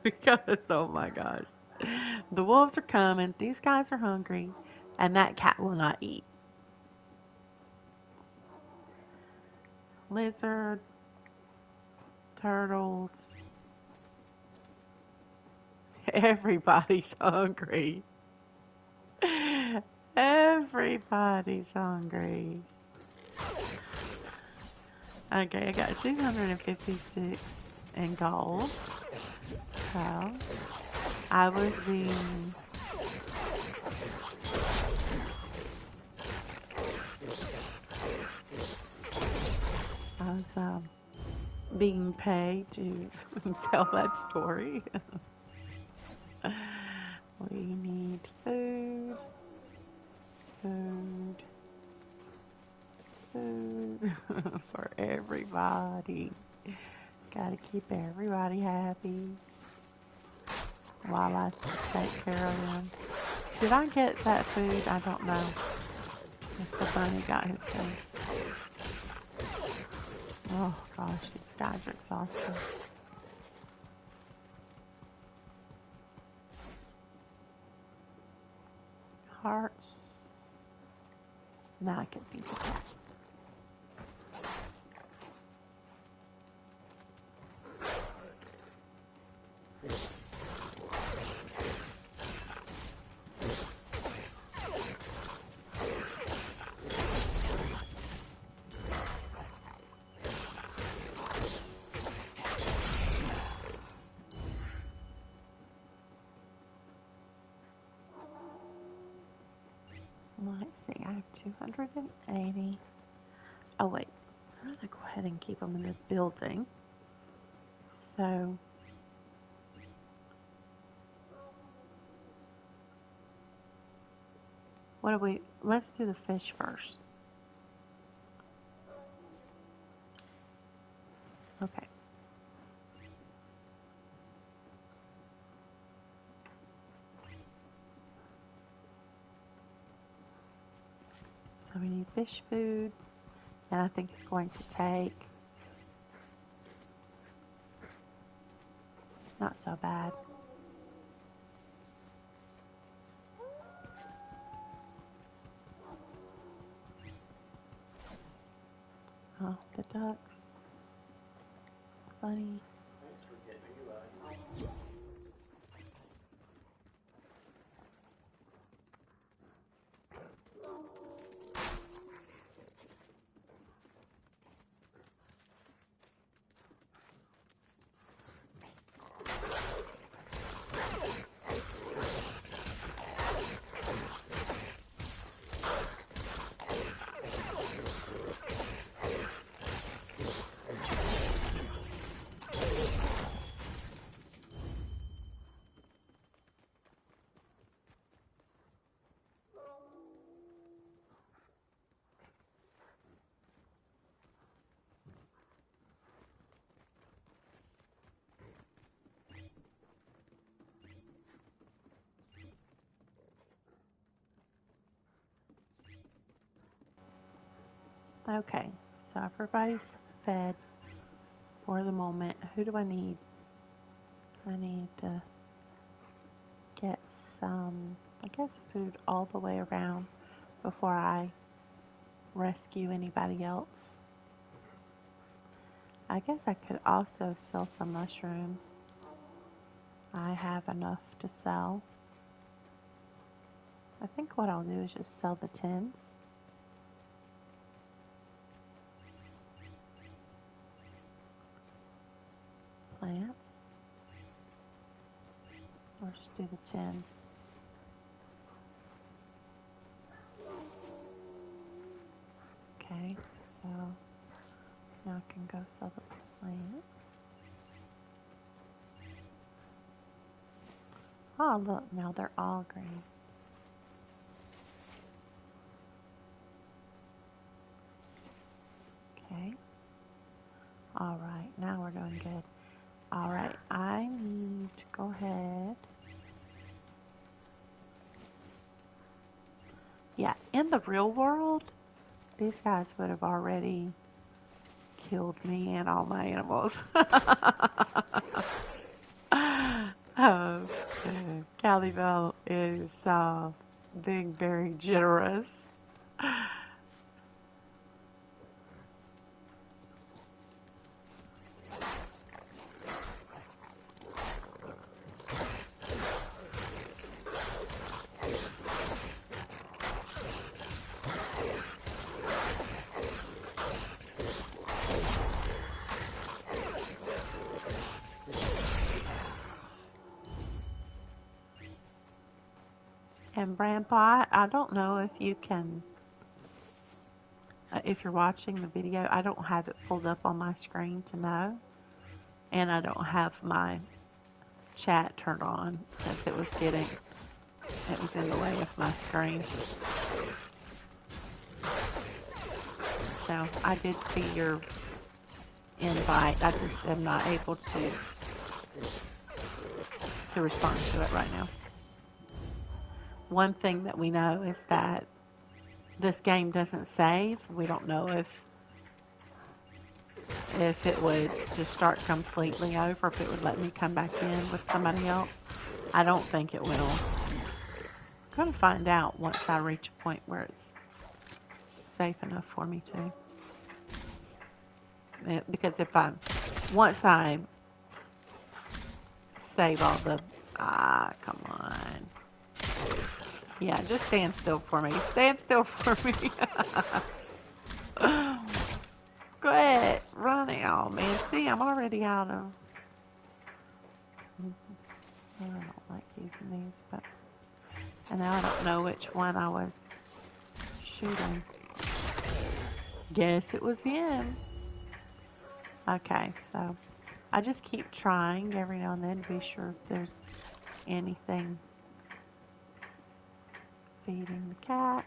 Because, oh my gosh. The wolves are coming. These guys are hungry. And that cat will not eat. Lizard, turtles. Everybody's hungry. Everybody's hungry. Okay, I got 256 in gold. So, I was being being paid to tell that story. We need food, food, food for everybody. Gotta keep everybody happy while I take care of them. Did I get that food? I don't know if the bunny got his food. Oh gosh, these guys are exhausted. Hearts. Now I can feed the cat. 180. Oh wait, I'm gonna go ahead and keep them in this building. So what do we? Let's do the fish first. Okay. So we need fish food, and I think it's going to take not so bad. Oh, the ducks. Funny. Okay, so everybody's fed for the moment. Who do I need? I need to get some, I guess, food all the way around before I rescue anybody else. I guess I could also sell some mushrooms. I have enough to sell. I think what I'll do is just sell the tins. Plants. Or just do the tins. Okay, so now I can go sell the plants. Oh, look, now they're all green. Okay. Alright, now we're doing good. Alright, I need to go ahead. Yeah, in the real world, these guys would have already killed me and all my animals. Callybelle is being very generous. And Grandpa, I don't know if you can, if you're watching the video, I don't have it pulled up on my screen to know. And I don't have my chat turned on since it was in the way of my screen. So I did see your invite. I just am not able to respond to it right now. One thing that we know is that this game doesn't save. We don't know if it would just start completely over, if it would let me come back in with somebody else. I don't think it will. I'm going to find out once I reach a point where it's safe enough for me to. Because once I save all the, come on. Yeah, just stand still for me. Stand still for me. Quit running. Oh, man. See, I'm already out of... I don't like using these, but... And now I don't know which one I was shooting. Guess it was him. Okay, so I just keep trying every now and then to be sure if there's anything. Feeding the cat,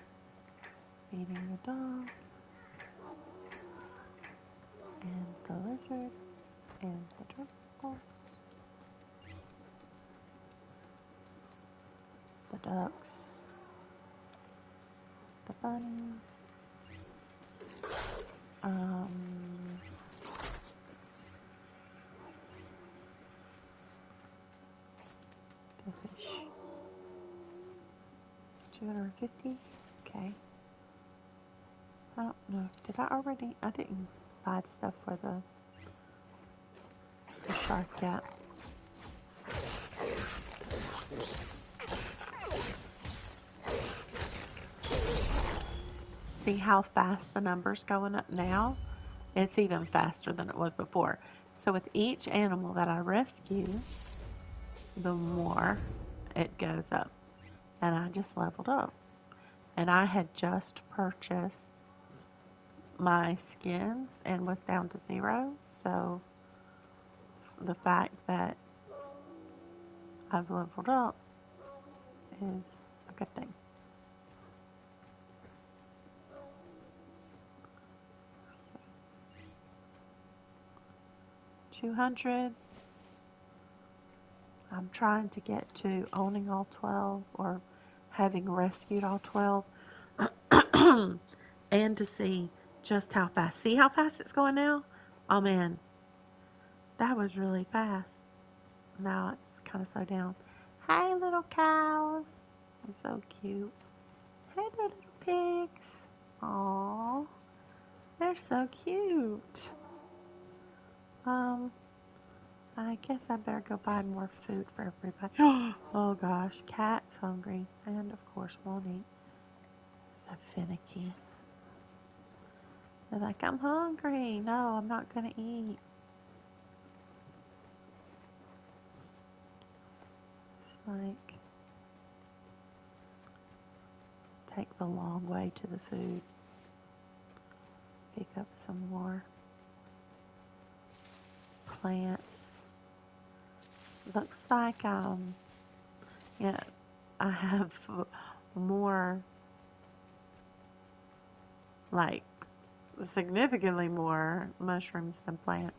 feeding the dog, and the lizard, and the turtles, the ducks, the bunny, um, the fish. 250. Okay. I don't know. Did I already? I didn't buy stuff for the shark yet. See how fast the number's going up now? It's even faster than it was before. So with each animal that I rescue, the more it goes up. And I just leveled up. And I had just purchased my skins and was down to 0. So the fact that I've leveled up is a good thing. So, 200. I'm trying to get to owning all 12 or having rescued all 12 and to see just how fast. See how fast it's going now? Oh man, that was really fast. Now it's kind of slowed down. Hey little cows. They're so cute. Hey little pigs. Aww. They're so cute. I guess I better go buy more food for everybody. Oh gosh, cat's hungry and of course won't eat. So finicky. They're like, I'm hungry. No, I'm not gonna eat. It's like, take the long way to the food. Pick up some more plants. Looks like yeah, I have more, like significantly more mushrooms than plants.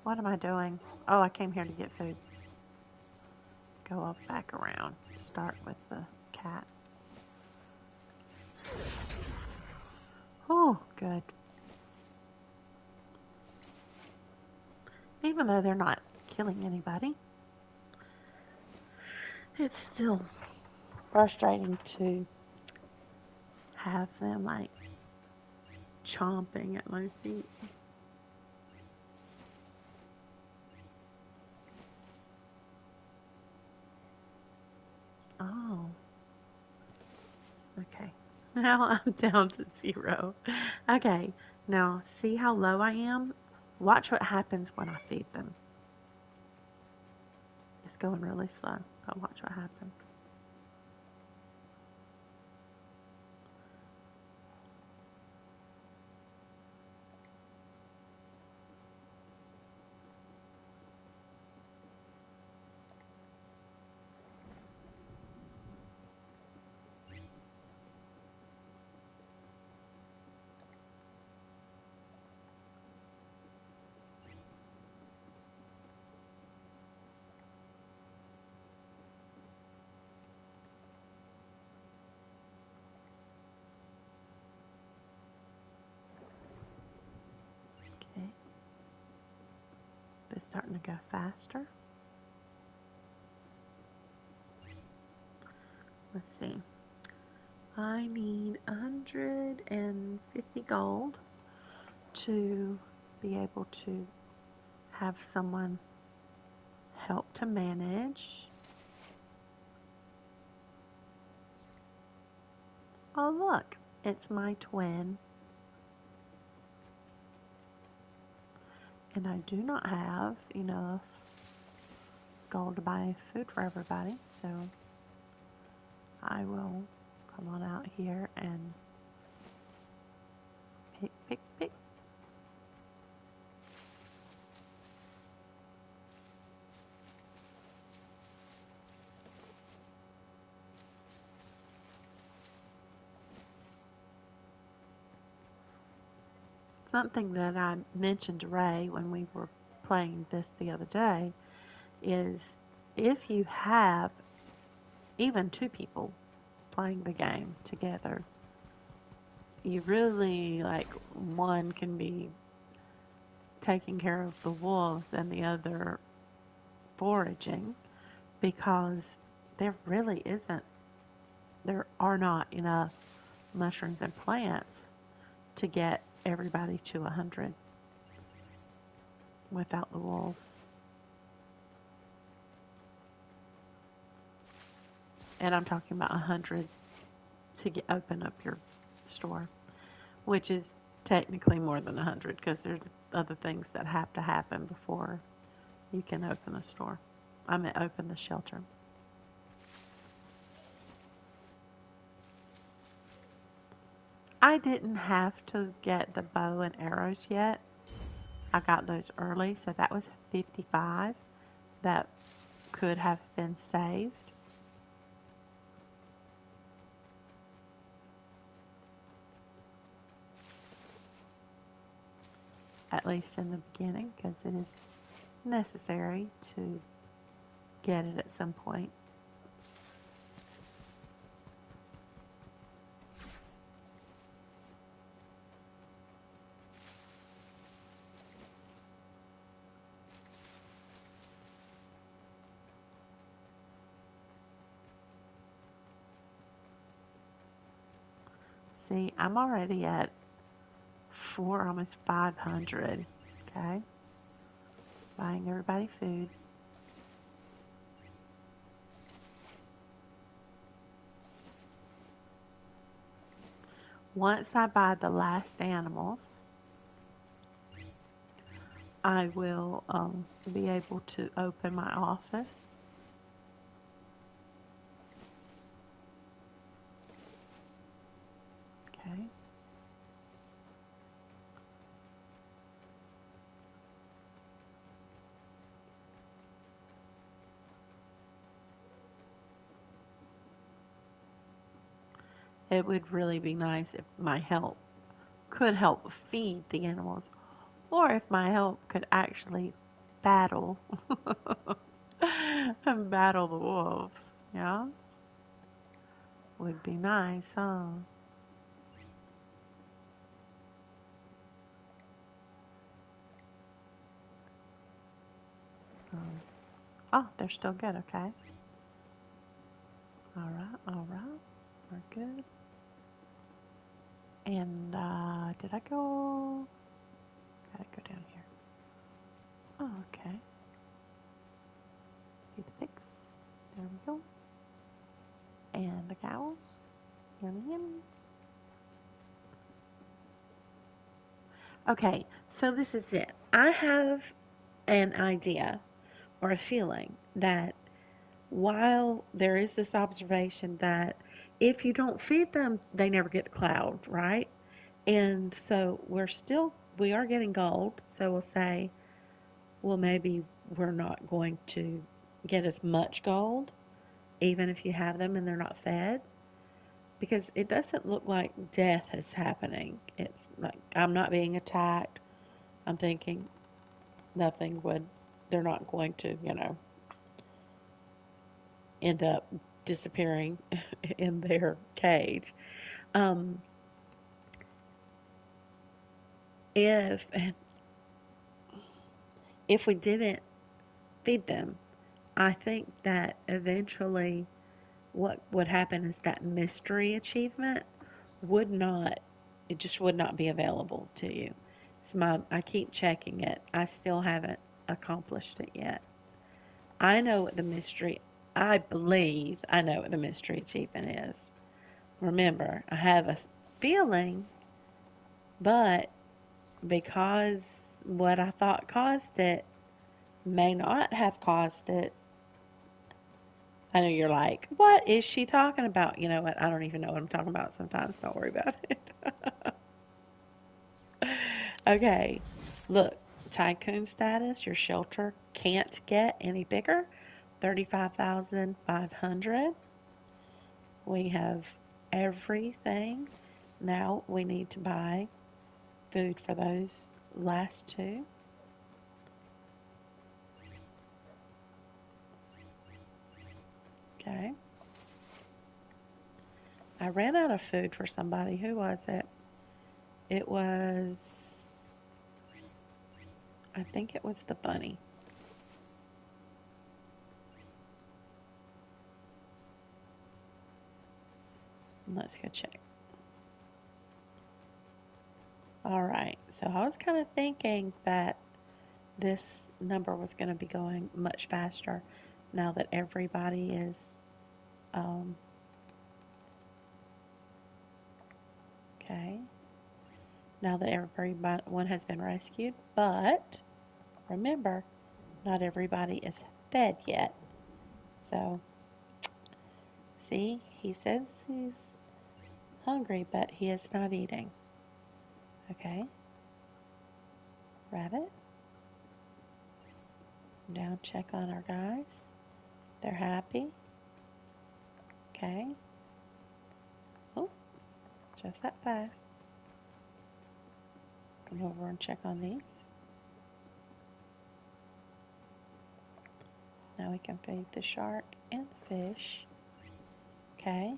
What am I doing? Oh, I came here to get food. Go up back around. Start with the cat. Oh, good. Even though they're not killing anybody, it's still frustrating to have them like chomping at my feet. Oh, okay. Now I'm down to 0. Okay, now see how low I am? Watch what happens when I feed them. It's going really slow, but watch what happens. Okay, it's starting to go faster. Let's see. I need 150 gold to be able to have someone help to manage. Oh look, it's my twin. And I do not have enough gold to buy food for everybody, so I will come on out here and pick, pick, pick. Something that I mentioned to Ray when we were playing this the other day is if you have even two people playing the game together, you really like one can be taking care of the wolves and the other foraging because there really isn't, there are not enough mushrooms and plants to get everybody to 100 without the wolves. And I'm talking about 100 to open up your store, which is technically more than 100 because there's other things that have to happen before you can open a store. I mean, open the shelter. I didn't have to get the bow and arrows yet. I got those early, so that was 55 that could have been saved. At least in the beginning, because it is necessary to get it at some point. See, I'm already at almost 500. Okay, buying everybody food. Once I buy the last animals, I will be able to open my office. Okay. It would really be nice if my help could help feed the animals, or if my help could actually battle and battle the wolves. Yeah, would be nice, huh? Um, oh, they're still good. Okay. All right. All right. We're good. And did I go? Gotta go down here. Oh, okay. Feed the pigs. There we go. And the cows. Yummy, yummy. Okay, so this is it. I have an idea or a feeling that while there is this observation that if you don't feed them, they never get the cloud, right? And so we are getting gold. So we'll say, well, maybe we're not going to get as much gold, even if you have them and they're not fed, because it doesn't look like death is happening. It's like I'm not being attacked. I'm thinking nothing would, they're not going to, end up disappearing in their cage. Um, if if we didn't feed them, I think that eventually what would happen is that mystery achievement would not, it just would not be available to you. I keep checking it. I still haven't accomplished it yet. I know what the mystery, I believe I know what the mystery achievement is. Remember, I have a feeling, but because what I thought caused it may not have caused it, I know you're like, what is she talking about? You know what? I don't even know what I'm talking about sometimes. Don't worry about it. Okay, look, Tycoon status. Your shelter can't get any bigger. 35,500. We have everything. Now we need to buy food for those last two. Okay. I ran out of food for somebody. Who was it? It was, I think it was the bunny. Let's go check. All right. So I was kind of thinking that this number was going to be going much faster now that everybody is um, okay. Now that everyone has been rescued, but remember, not everybody is fed yet. So, see, he says he's hungry, but he is not eating. Okay. Rabbit. Down, check on our guys. They're happy. Okay. Oh, just that fast. Come over and check on these. Now we can feed the shark and the fish. Okay.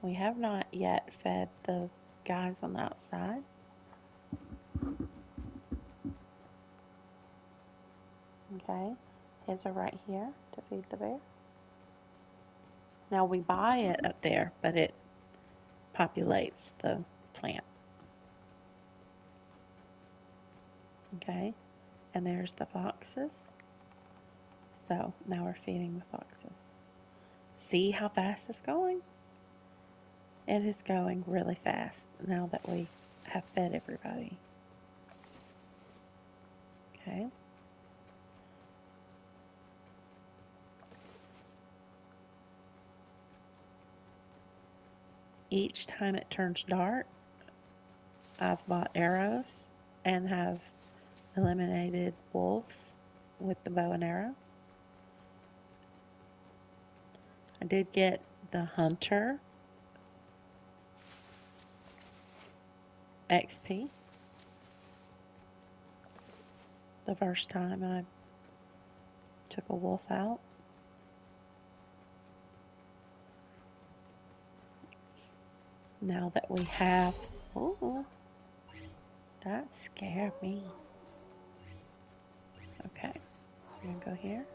We have not yet fed the guys on the outside. Okay. His are right here to feed the bear. Now we buy it up there, but it populates the plant. Okay. And there's the foxes. So now we're feeding the foxes. See how fast it's going? It is going really fast now that we have fed everybody. Okay. Each time it turns dark, I've bought arrows and have eliminated wolves with the bow and arrow. I did get the hunter XP the first time I took a wolf out. Now that we have, oh, that scared me. Okay, I'm gonna go here.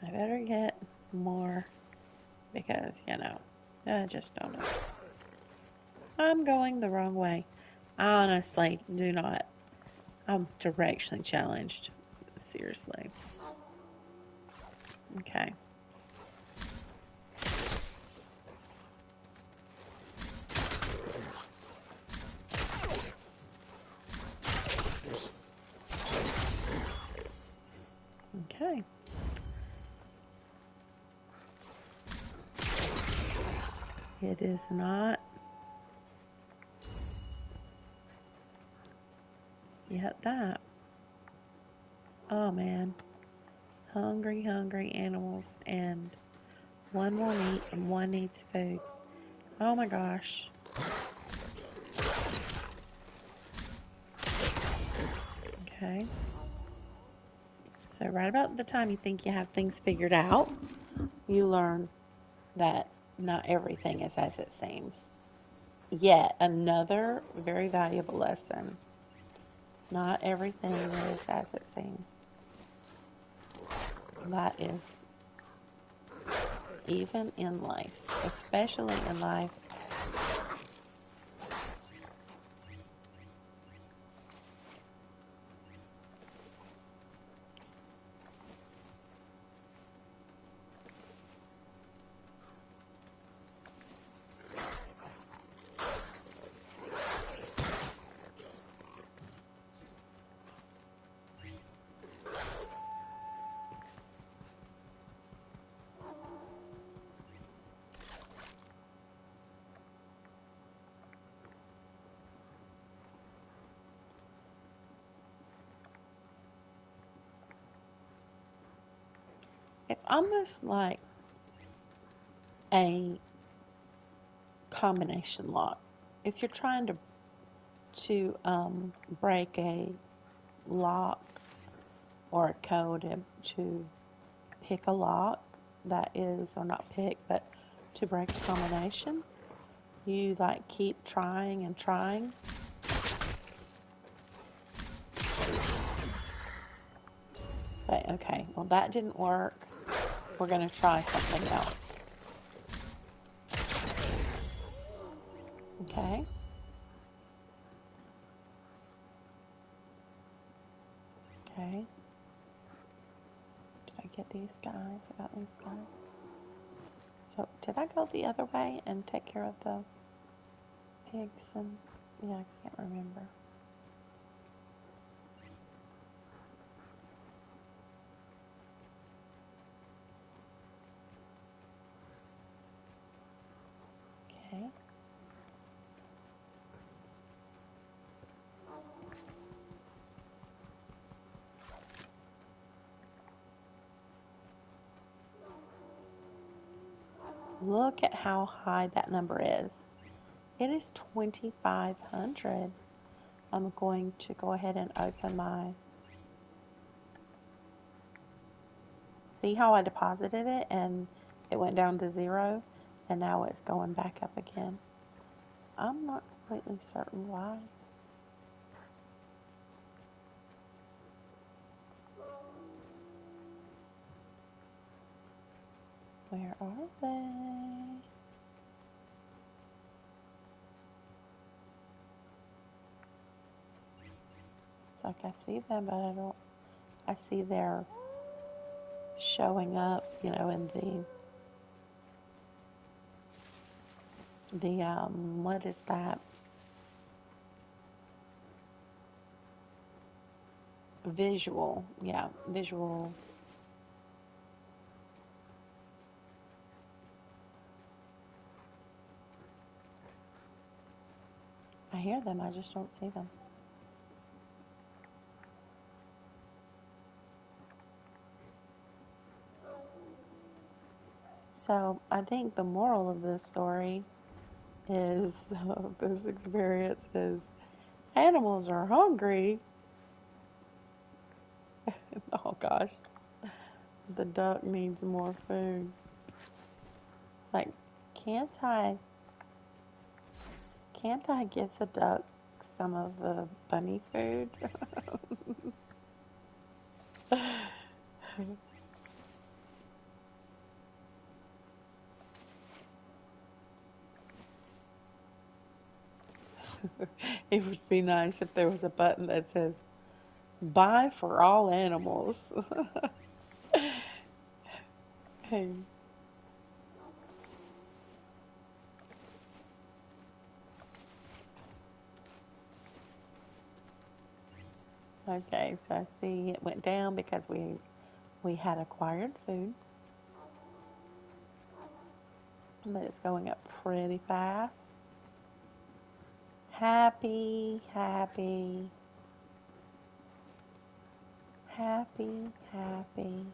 I better get more because, you know, I just don't know. I'm going the wrong way. I honestly do not. I'm directionally challenged. Seriously. Okay. Okay. It is not yet that. Oh man. Hungry, hungry animals, and one won't eat and one needs food. Oh my gosh. Okay. So right about the time you think you have things figured out, you learn that not everything is as it seems. Yet another very valuable lesson. Not everything is as it seems. That is even in life, especially in life. It's almost like a combination lock. If you're trying to break a lock or a code to pick a lock that is, or not pick, but to break a combination, you like keep trying and trying. But okay, well that didn't work. We're going to try something else. Okay. Okay. Did I get these guys? I got these guys. So did I go the other way and take care of the pigs? And yeah, I can't remember. Okay. Look at how high that number is. It is 2,500. I'm going to go ahead and open my... See how I deposited it and it went down to 0 and now it's going back up again. I'm not completely certain why. Where are they? It's like I see them, but I don't... I see they're showing up, you know, in what is that? Visual. Yeah, visual. I hear them, I just don't see them. So I think the moral of this story is, this experience is, animals are hungry. Oh gosh, the duck needs more food. Like, can't I, can't I give the duck some of the bunny food? It would be nice if there was a button that says, buy for all animals. Hey. Okay, so I see it went down because we had acquired food, but it's going up pretty fast. Happy, happy, happy, happy.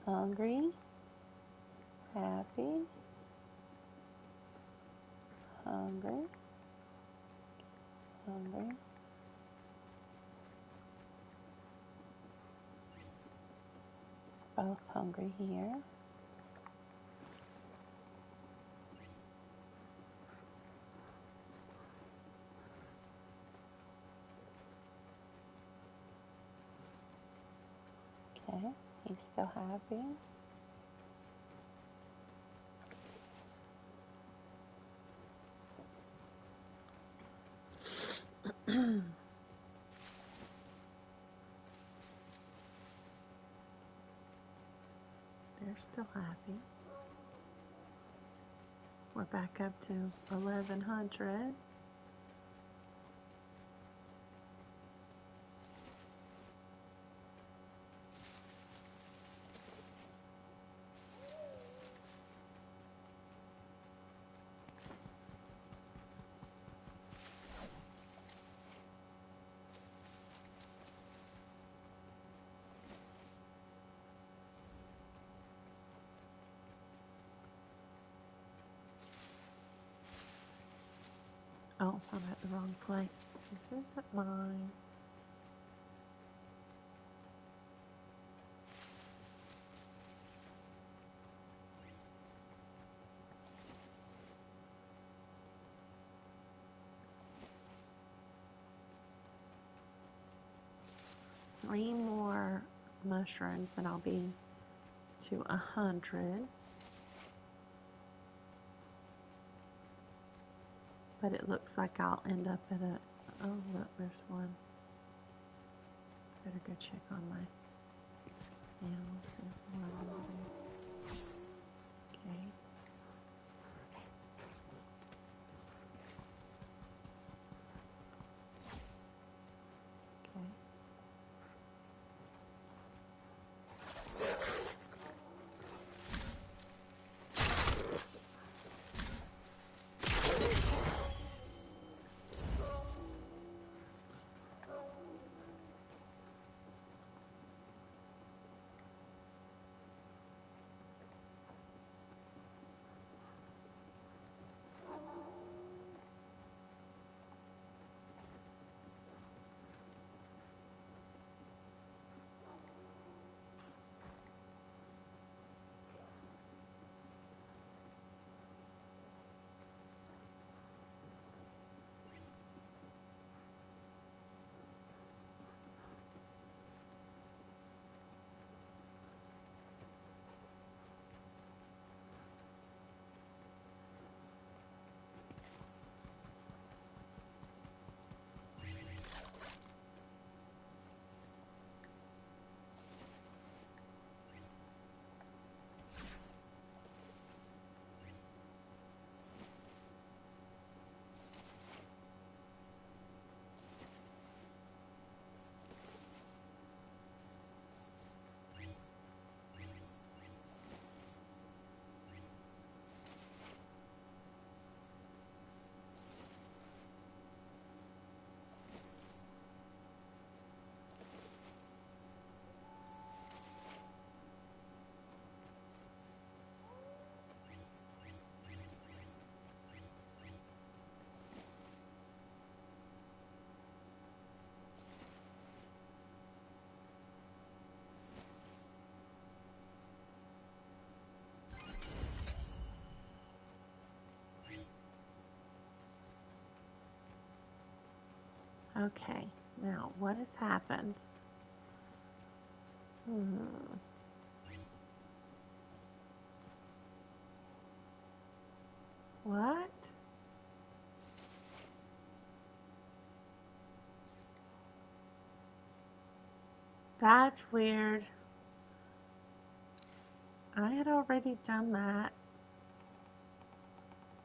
Hungry, happy, hungry, hungry. Both hungry here. Okay, he's still happy. They're still happy. We're back up to 1,100. Oh, I'm at the wrong place. This isn't mine. Three more mushrooms and I'll be to 100. But it looks like I'll end up at a, oh look, there's one. Better go check on my animals. There's one over there. Okay. Okay. Okay, now what has happened? What? That's weird. I had already done that.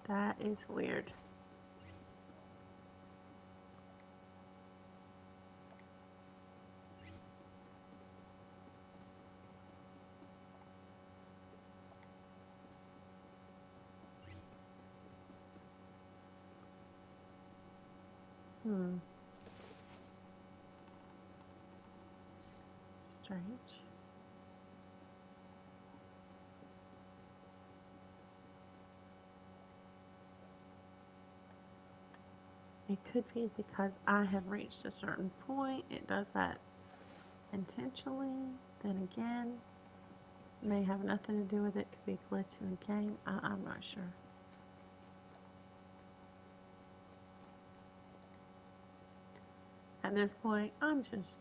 That is weird. Strange. It could be because I have reached a certain point. It does that intentionally. Then again, may have nothing to do with it. Could be a glitch in the game. I'm not sure. At this point, I'm just,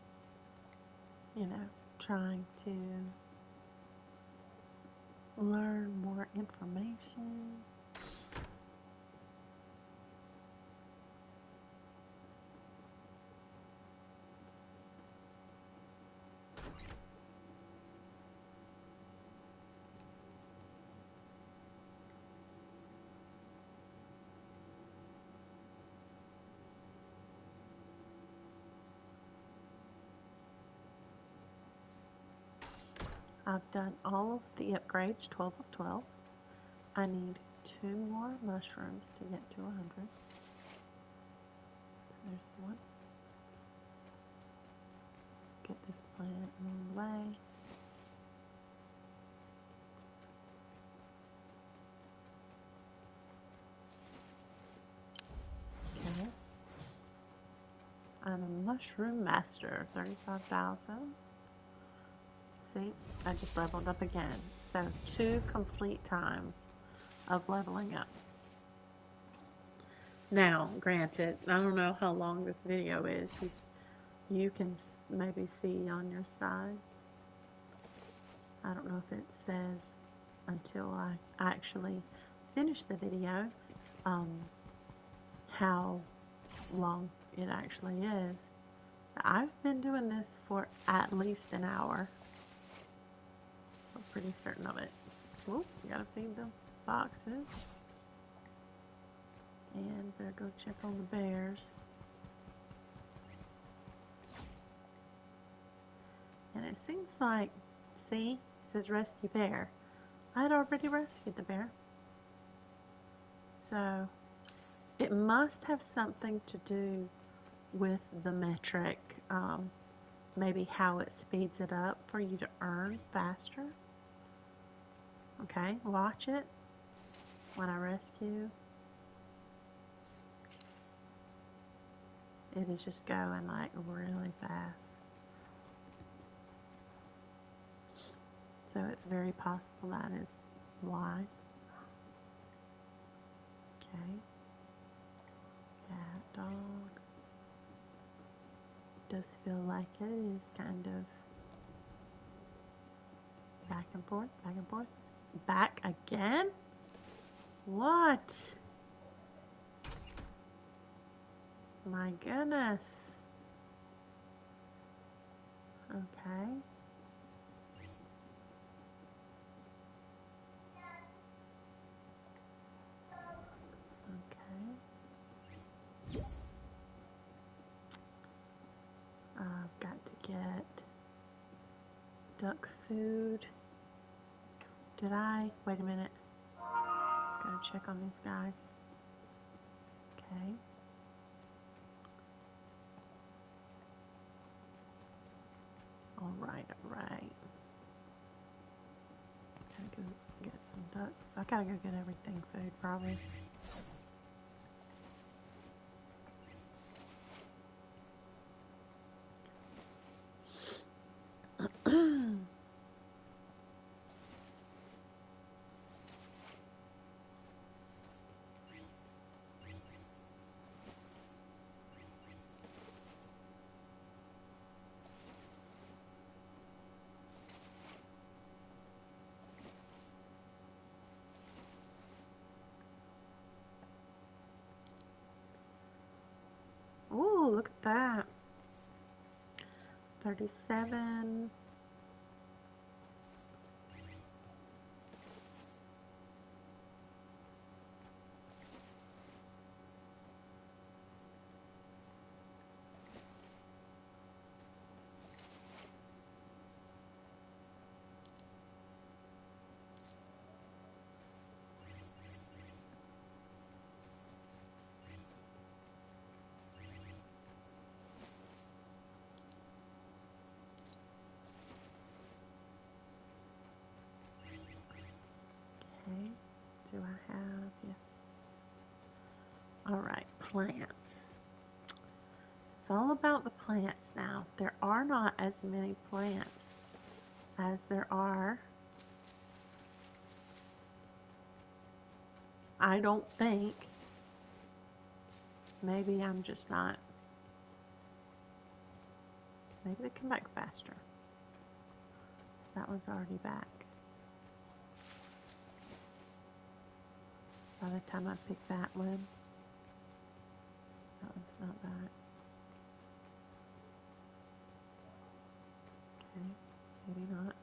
trying to learn more information. I've done all of the upgrades, 12 of 12. I need 2 more mushrooms to get to 100. So there's one. Get this plant on the way. Okay. Mushroom Master, 35,000. See, I just leveled up again. So 2 complete times of leveling up. Now, granted, I don't know how long this video is. You can maybe see on your side. I don't know if it says until I actually finish the video how long it actually is. I've been doing this for at least an hour. I'm pretty certain of it. Whoop, gotta feed the boxes. And better go check on the bears. And it seems like, see, it says rescue bear. I had already rescued the bear. So, it must have something to do with the metric, maybe how it speeds it up for you to earn faster. Okay, watch it when I rescue. It is just going like really fast. So it's very possible that is why. Okay. Cat, dog. Does feel like it is kind of back and forth, back and forth. Back again? What? My goodness. Okay. Okay. I've got to get duck food. Did I? Wait a minute. Gotta check on these guys. Okay. Alright, alright. Gotta go get some duck. I gotta go get everything food, probably. Ooh, look at that. 37. Okay. Do I have? Yes. Alright, plants. It's all about the plants now. There are not as many plants as there are. I don't think. Maybe I'm just not. Maybe they come back faster. That one's already back. By the time I pick that one, that one's not back. Okay, maybe not.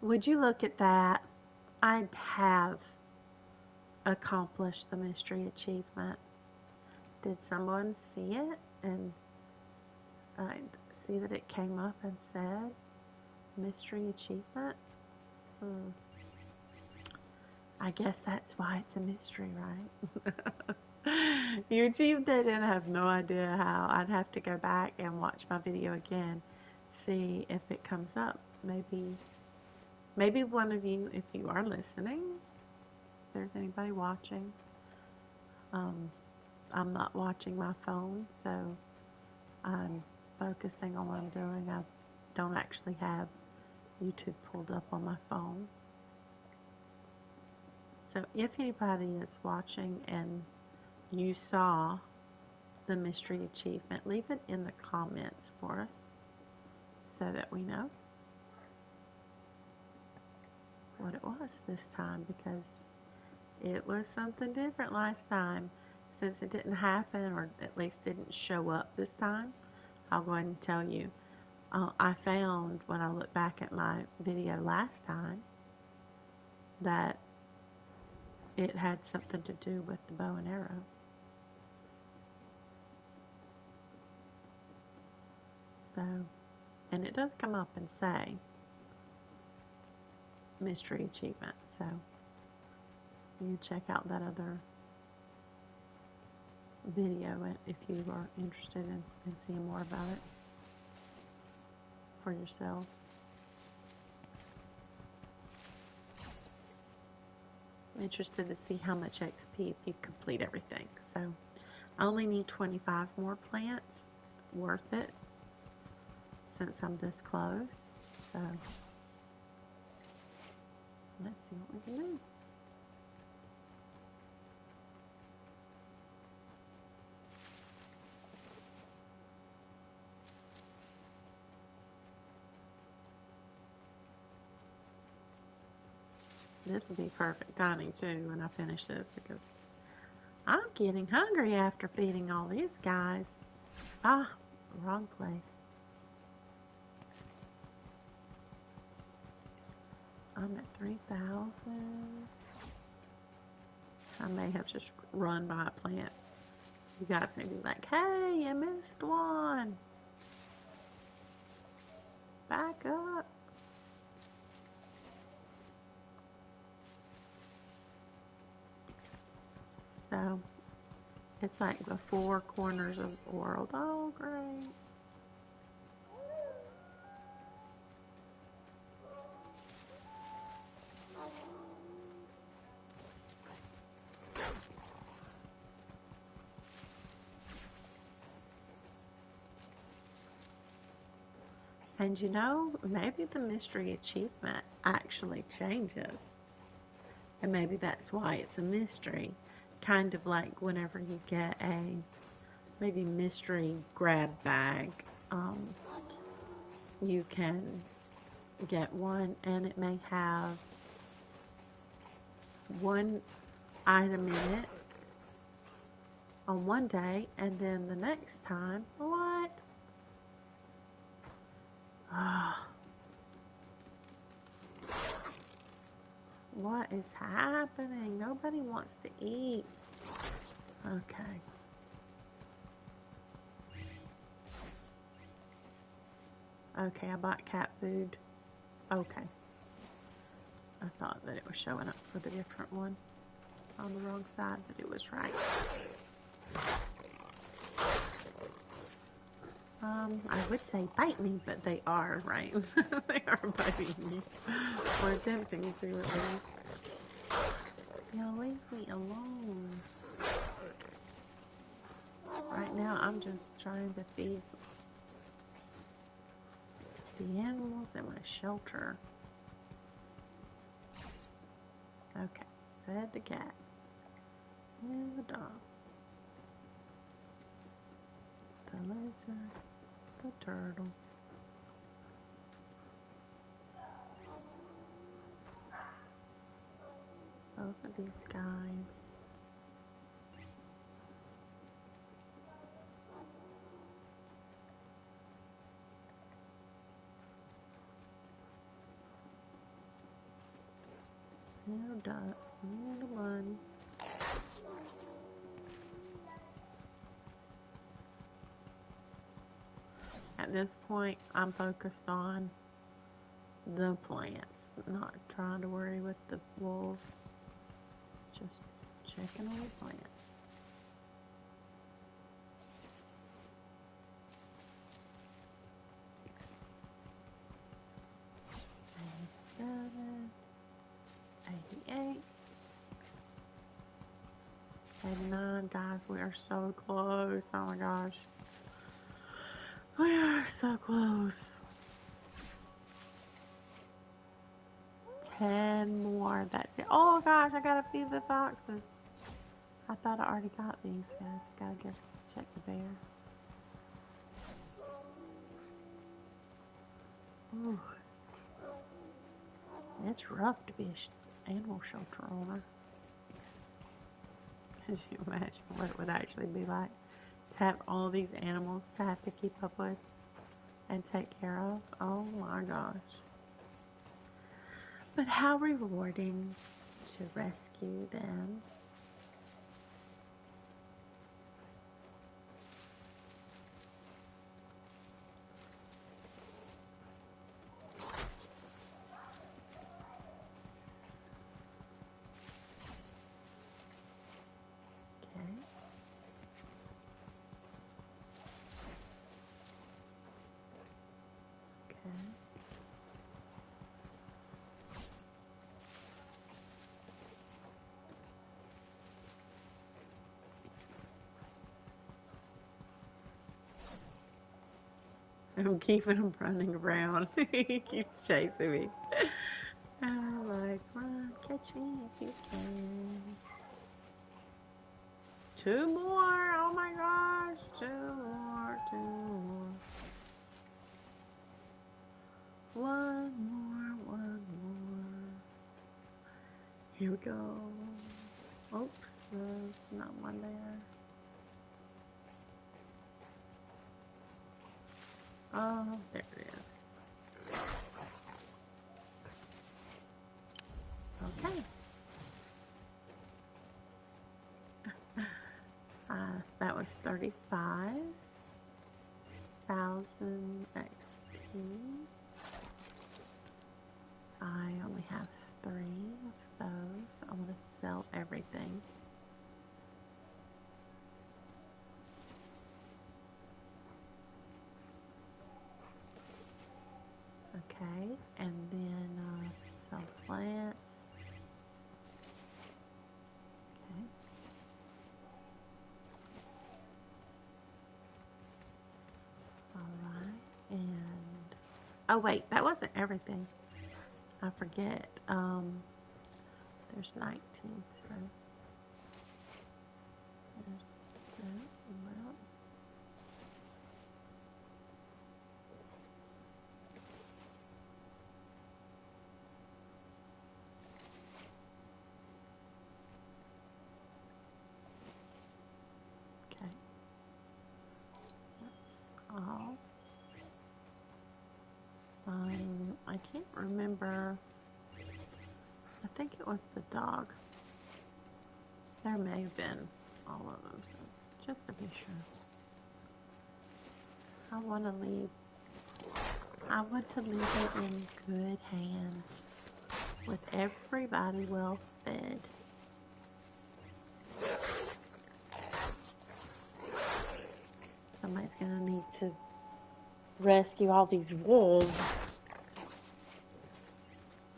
Would you look at that? I have accomplished the mystery achievement. Did someone see it and see that it came up and said mystery achievement? Hmm. I guess that's why it's a mystery, right? You achieved it and have no idea how. I'd have to go back and watch my video again, see if it comes up. Maybe one of you, if you are listening, if there's anybody watching. Um, I'm not watching my phone, so I'm focusing on what I'm doing. I don't actually have YouTube pulled up on my phone. So if anybody is watching and you saw the mystery achievement, leave it in the comments for us so that we know what it was this time, because it was something different last time. Since it didn't happen, or at least didn't show up this time, I'll go ahead and tell you. I found when I looked back at my video last time that it had something to do with the bow and arrow. So, and it does come up and say mystery achievement. So you check out that other video if you are interested in seeing more about it for yourself. I'm interested to see how much XP if you complete everything. So I only need 25 more plants. Worth it since I'm this close. So let's see what we can do. This will be perfect timing too when I finish this, because I'm getting hungry after feeding all these guys. Ah, wrong place. I'm at 3,000. I may have just run by a plant. You guys may be like, hey, you missed one. Back up. So, it's like the four corners of the world. Oh, great. And you know, maybe the mystery achievement actually changes. And maybe that's why it's a mystery. Kind of like whenever you get a maybe mystery grab bag, you can get one and it may have one item in it on one day, and then the next time, what? What is happening? Nobody wants to eat. Okay. Okay, I bought cat food. Okay. I thought that it was showing up for the different one on the wrong side, but it was right. I would say bite me, but they are, right? They are biting me. Or attempting to, at least. Yeah, leave me alone. Right now, I'm just trying to feed the animals in my shelter. Okay, fed the cat and the dog, the lizard, the turtle. Both of these guys. Little ducks, little one. At this point, I'm focused on the plants. not trying to worry with the wolves. Just checking on the plants. $87, $88, $89. Guys, we are so close. Oh my gosh. We are so close. 10 more. That's it. Oh gosh, I gotta feed the foxes. I thought I already got these guys. Gotta go check the bear. Ooh. It's rough to be an animal shelter owner. Could you imagine what it would actually be like to have all these animals to have to keep up with and take care of? Oh my gosh. But how rewarding to rescue them. I'm keeping him running around. He keeps chasing me. I'm like, run, catch me if you can. 2 more. Oh my gosh. 2 more. 2 more. 1 more. 1 more. Here we go. Oops. There's not one there. Oh, there it is. Okay. That was 35,000 XP. I only have 3 of those. I want to sell everything. Okay, and then sell plants. Okay. Alright, and oh wait, that wasn't everything. I forget. There's 19, so there's that amount. Okay. That's all. I can't remember. I think it was the dog. There may have been all of them, so just to be sure. I want to leave it in good hands with everybody well fed. Somebody's gonna need to rescue all these wolves.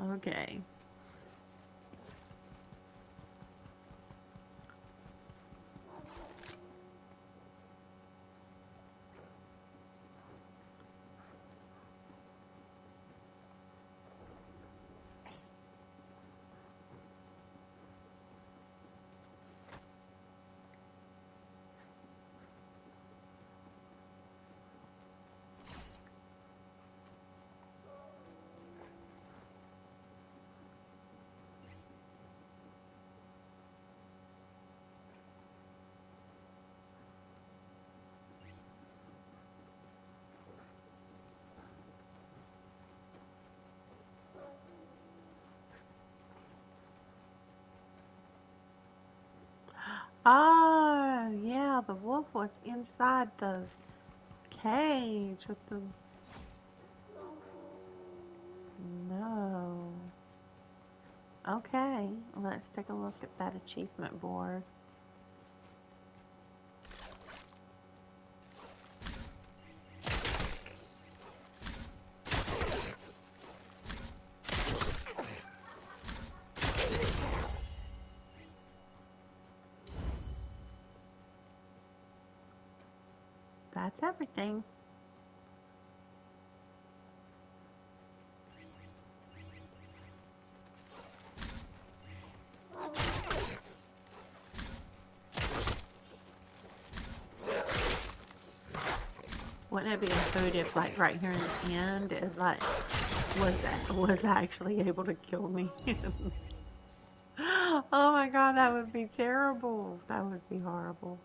Okay. Oh, yeah, the wolf was inside the cage with the... No. Okay, let's take a look at that achievement board. That's everything. Wouldn't it be a food if, like, right here in the end, it like was actually able to kill me? Oh my God, that would be terrible. That would be horrible.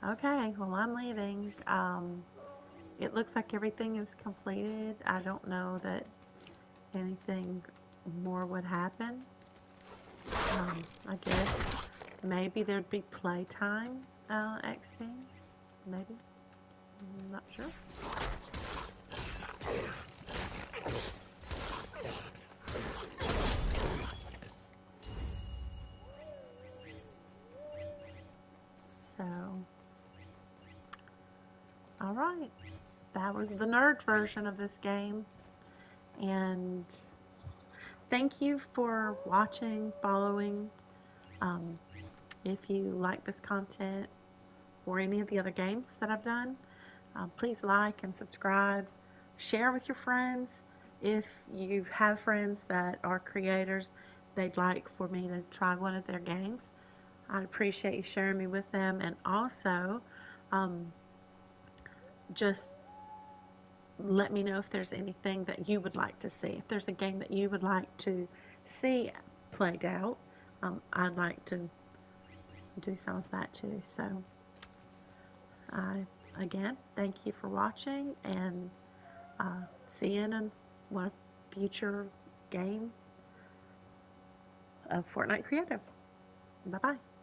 Okay, well, I'm leaving. It looks like everything is completed. I don't know that anything more would happen. I guess maybe there'd be playtime XP. Maybe. I'm not sure. So, alright. That was the nerd version of this game. And thank you for watching, following. Um, if you like this content or any of the other games that I've done, please like and subscribe. Share with your friends. If you have friends that are creators, they'd like for me to try one of their games, I'd appreciate you sharing me with them. And also, um, just let me know if there's anything that you would like to see. If there's a game that you would like to see played out, I'd like to do some of that too. So, I again thank you for watching, and see you in one future game of Fortnite Creative. Bye bye.